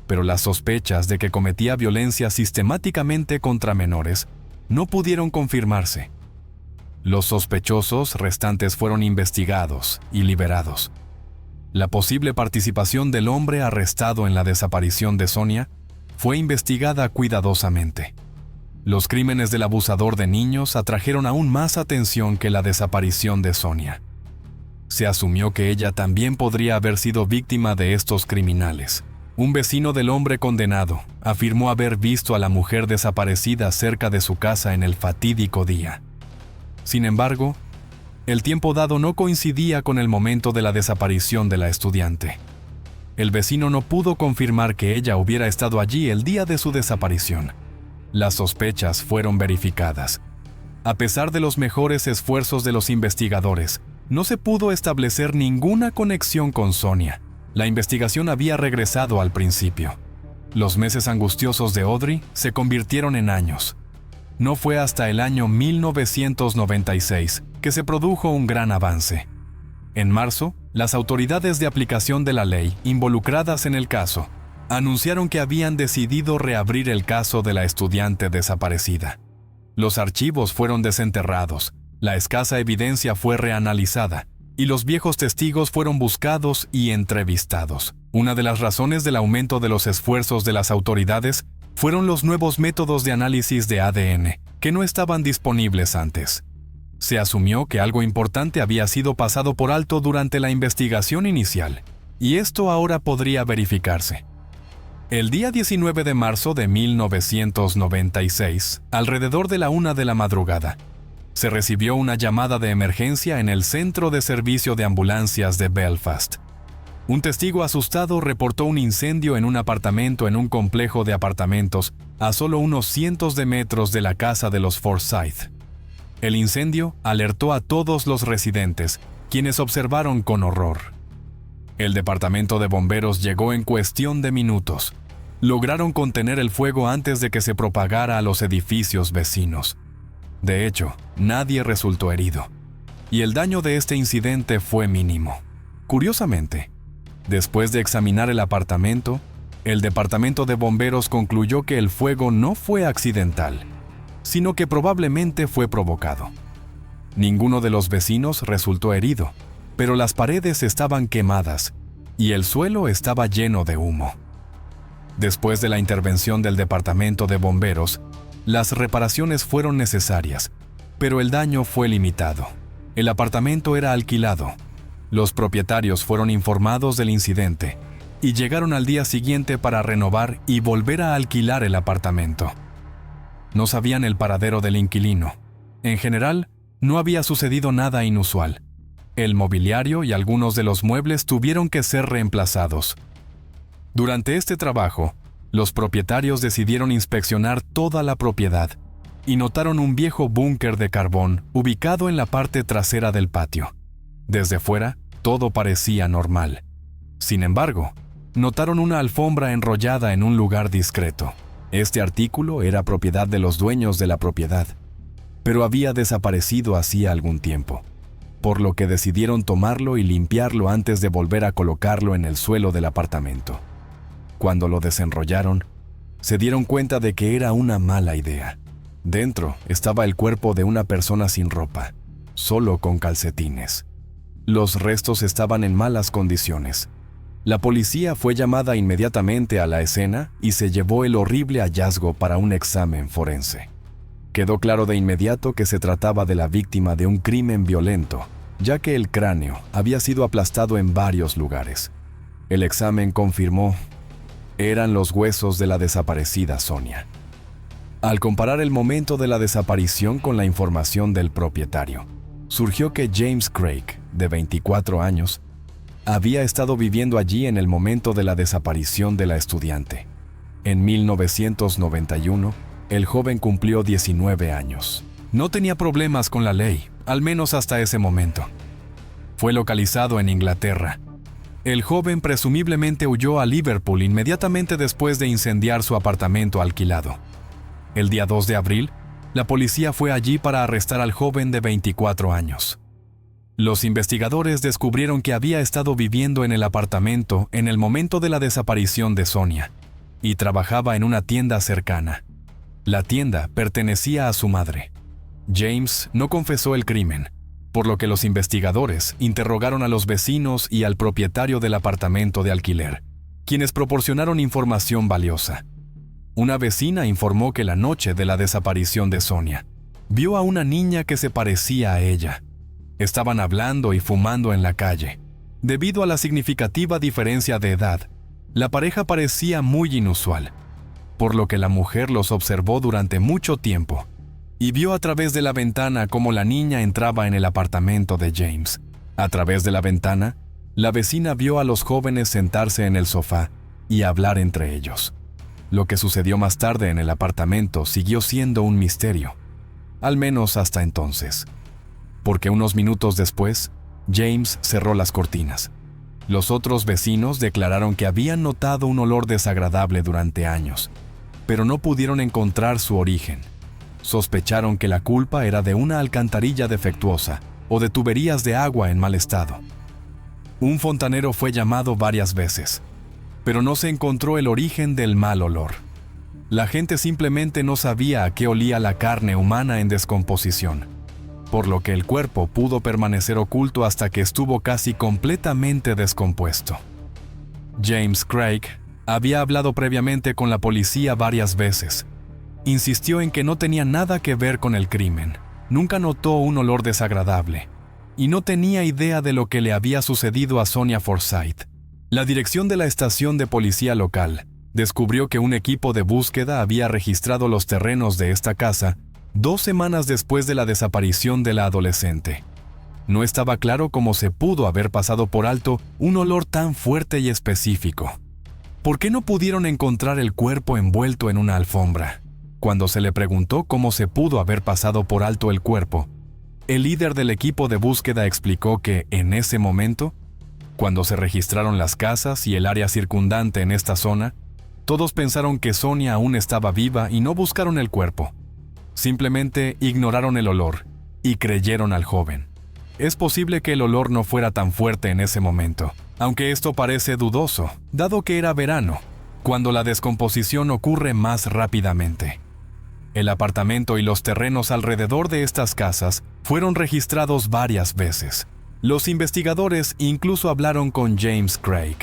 pero las sospechas de que cometía violencia sistemáticamente contra menores no pudieron confirmarse. Los sospechosos restantes fueron investigados y liberados. La posible participación del hombre arrestado en la desaparición de Sonia fue investigada cuidadosamente. Los crímenes del abusador de niños atrajeron aún más atención que la desaparición de Sonia. Se asumió que ella también podría haber sido víctima de estos criminales. Un vecino del hombre condenado afirmó haber visto a la mujer desaparecida cerca de su casa en el fatídico día. Sin embargo, el tiempo dado no coincidía con el momento de la desaparición de la estudiante. El vecino no pudo confirmar que ella hubiera estado allí el día de su desaparición. Las sospechas fueron verificadas. A pesar de los mejores esfuerzos de los investigadores, no se pudo establecer ninguna conexión con Sonia. La investigación había regresado al principio. Los meses angustiosos de Audrey se convirtieron en años. No fue hasta el año 1996 que se produjo un gran avance. En marzo, las autoridades de aplicación de la ley involucradas en el caso anunciaron que habían decidido reabrir el caso de la estudiante desaparecida. Los archivos fueron desenterrados, la escasa evidencia fue reanalizada y los viejos testigos fueron buscados y entrevistados. Una de las razones del aumento de los esfuerzos de las autoridades fueron los nuevos métodos de análisis de ADN, que no estaban disponibles antes. Se asumió que algo importante había sido pasado por alto durante la investigación inicial, y esto ahora podría verificarse. El día 19 de marzo de 1996, alrededor de la 1 de la madrugada, se recibió una llamada de emergencia en el Centro de Servicio de Ambulancias de Belfast. Un testigo asustado reportó un incendio en un apartamento en un complejo de apartamentos a solo unos cientos de metros de la casa de los Forsyth. El incendio alertó a todos los residentes, quienes observaron con horror. El departamento de bomberos llegó en cuestión de minutos. Lograron contener el fuego antes de que se propagara a los edificios vecinos. De hecho, nadie resultó herido, y el daño de este incidente fue mínimo. Curiosamente, después de examinar el apartamento, el departamento de bomberos concluyó que el fuego no fue accidental, sino que probablemente fue provocado. Ninguno de los vecinos resultó herido, pero las paredes estaban quemadas y el suelo estaba lleno de humo. Después de la intervención del departamento de bomberos, las reparaciones fueron necesarias, pero el daño fue limitado. El apartamento era alquilado. Los propietarios fueron informados del incidente y llegaron al día siguiente para renovar y volver a alquilar el apartamento. No sabían el paradero del inquilino. En general, no había sucedido nada inusual. El mobiliario y algunos de los muebles tuvieron que ser reemplazados. Durante este trabajo, los propietarios decidieron inspeccionar toda la propiedad y notaron un viejo búnker de carbón ubicado en la parte trasera del patio. Desde fuera, todo parecía normal. Sin embargo, notaron una alfombra enrollada en un lugar discreto. Este artículo era propiedad de los dueños de la propiedad, pero había desaparecido hacía algún tiempo, por lo que decidieron tomarlo y limpiarlo antes de volver a colocarlo en el suelo del apartamento. Cuando lo desenrollaron, se dieron cuenta de que era una mala idea. Dentro estaba el cuerpo de una persona sin ropa, solo con calcetines. Los restos estaban en malas condiciones. La policía fue llamada inmediatamente a la escena y se llevó el horrible hallazgo para un examen forense. Quedó claro de inmediato que se trataba de la víctima de un crimen violento, ya que el cráneo había sido aplastado en varios lugares. El examen confirmó: eran los huesos de la desaparecida Sonia. Al comparar el momento de la desaparición con la información del propietario, surgió que James Craig, de 24 años, había estado viviendo allí en el momento de la desaparición de la estudiante. En 1991, el joven cumplió 19 años. No tenía problemas con la ley, al menos hasta ese momento. Fue localizado en Inglaterra. El joven presumiblemente huyó a Liverpool inmediatamente después de incendiar su apartamento alquilado. El día 2 de abril, la policía fue allí para arrestar al joven de 24 años. Los investigadores descubrieron que había estado viviendo en el apartamento en el momento de la desaparición de Sonia y trabajaba en una tienda cercana. La tienda pertenecía a su madre. James no confesó el crimen, por lo que los investigadores interrogaron a los vecinos y al propietario del apartamento de alquiler, quienes proporcionaron información valiosa. Una vecina informó que la noche de la desaparición de Sonia, vio a una niña que se parecía a ella. Estaban hablando y fumando en la calle. Debido a la significativa diferencia de edad, la pareja parecía muy inusual, por lo que la mujer los observó durante mucho tiempo y vio a través de la ventana cómo la niña entraba en el apartamento de James. A través de la ventana, la vecina vio a los jóvenes sentarse en el sofá y hablar entre ellos. Lo que sucedió más tarde en el apartamento siguió siendo un misterio, al menos hasta entonces, porque unos minutos después, James cerró las cortinas. Los otros vecinos declararon que habían notado un olor desagradable durante años, pero no pudieron encontrar su origen. Sospecharon que la culpa era de una alcantarilla defectuosa o de tuberías de agua en mal estado. Un fontanero fue llamado varias veces, pero no se encontró el origen del mal olor. La gente simplemente no sabía a qué olía la carne humana en descomposición, por lo que el cuerpo pudo permanecer oculto hasta que estuvo casi completamente descompuesto. James Craig había hablado previamente con la policía varias veces. Insistió en que no tenía nada que ver con el crimen, nunca notó un olor desagradable y no tenía idea de lo que le había sucedido a Sonia Forsyth. La dirección de la estación de policía local descubrió que un equipo de búsqueda había registrado los terrenos de esta casa 2 semanas después de la desaparición de la adolescente. No estaba claro cómo se pudo haber pasado por alto un olor tan fuerte y específico. ¿Por qué no pudieron encontrar el cuerpo envuelto en una alfombra? Cuando se le preguntó cómo se pudo haber pasado por alto el cuerpo, el líder del equipo de búsqueda explicó que, en ese momento, cuando se registraron las casas y el área circundante en esta zona, todos pensaron que Sonia aún estaba viva y no buscaron el cuerpo. Simplemente ignoraron el olor y creyeron al joven. Es posible que el olor no fuera tan fuerte en ese momento, aunque esto parece dudoso, dado que era verano, cuando la descomposición ocurre más rápidamente. El apartamento y los terrenos alrededor de estas casas fueron registrados varias veces. Los investigadores incluso hablaron con James Craig,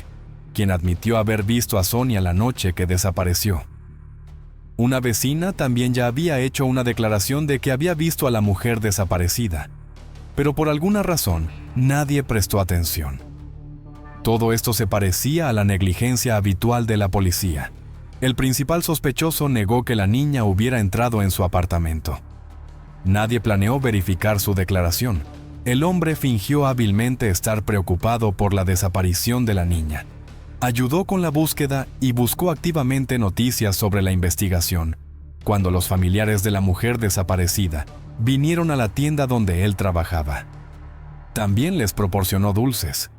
quien admitió haber visto a Sonia la noche que desapareció. Una vecina también ya había hecho una declaración de que había visto a la mujer desaparecida, pero por alguna razón nadie prestó atención. Todo esto se parecía a la negligencia habitual de la policía. El principal sospechoso negó que la niña hubiera entrado en su apartamento. Nadie planeó verificar su declaración. El hombre fingió hábilmente estar preocupado por la desaparición de la niña. Ayudó con la búsqueda y buscó activamente noticias sobre la investigación, cuando los familiares de la mujer desaparecida vinieron a la tienda donde él trabajaba. También les proporcionó dulces.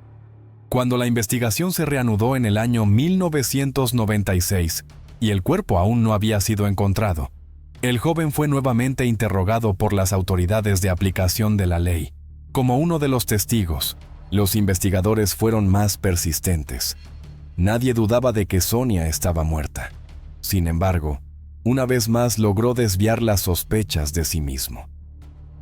Cuando la investigación se reanudó en el año 1996 y el cuerpo aún no había sido encontrado, el joven fue nuevamente interrogado por las autoridades de aplicación de la ley. Como uno de los testigos, los investigadores fueron más persistentes. Nadie dudaba de que Sonia estaba muerta. Sin embargo, una vez más logró desviar las sospechas de sí mismo.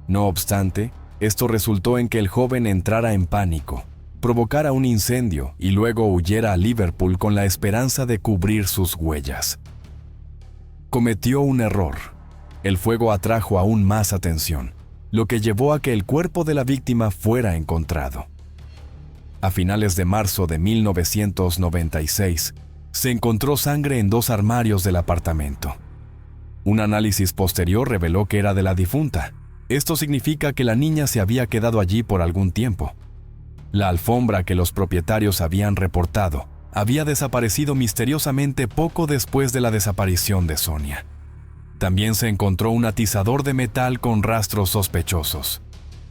No obstante, esto resultó en que el joven entrara en pánico, provocara un incendio y luego huyera a Liverpool con la esperanza de cubrir sus huellas. Cometió un error. El fuego atrajo aún más atención, lo que llevó a que el cuerpo de la víctima fuera encontrado. A finales de marzo de 1996, se encontró sangre en 2 armarios del apartamento. Un análisis posterior reveló que era de la difunta. Esto significa que la niña se había quedado allí por algún tiempo. La alfombra que los propietarios habían reportado había desaparecido misteriosamente poco después de la desaparición de Sonia. También se encontró un atizador de metal con rastros sospechosos.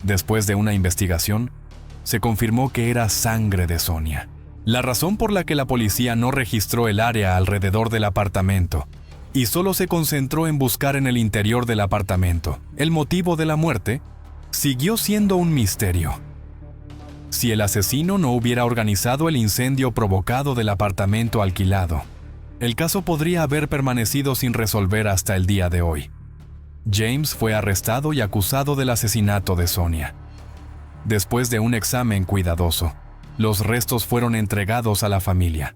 Después de una investigación, se confirmó que era sangre de Sonia. La razón por la que la policía no registró el área alrededor del apartamento y solo se concentró en buscar en el interior del apartamento el motivo de la muerte, siguió siendo un misterio. Si el asesino no hubiera organizado el incendio provocado del apartamento alquilado, el caso podría haber permanecido sin resolver hasta el día de hoy. James fue arrestado y acusado del asesinato de Sonia. Después de un examen cuidadoso, los restos fueron entregados a la familia.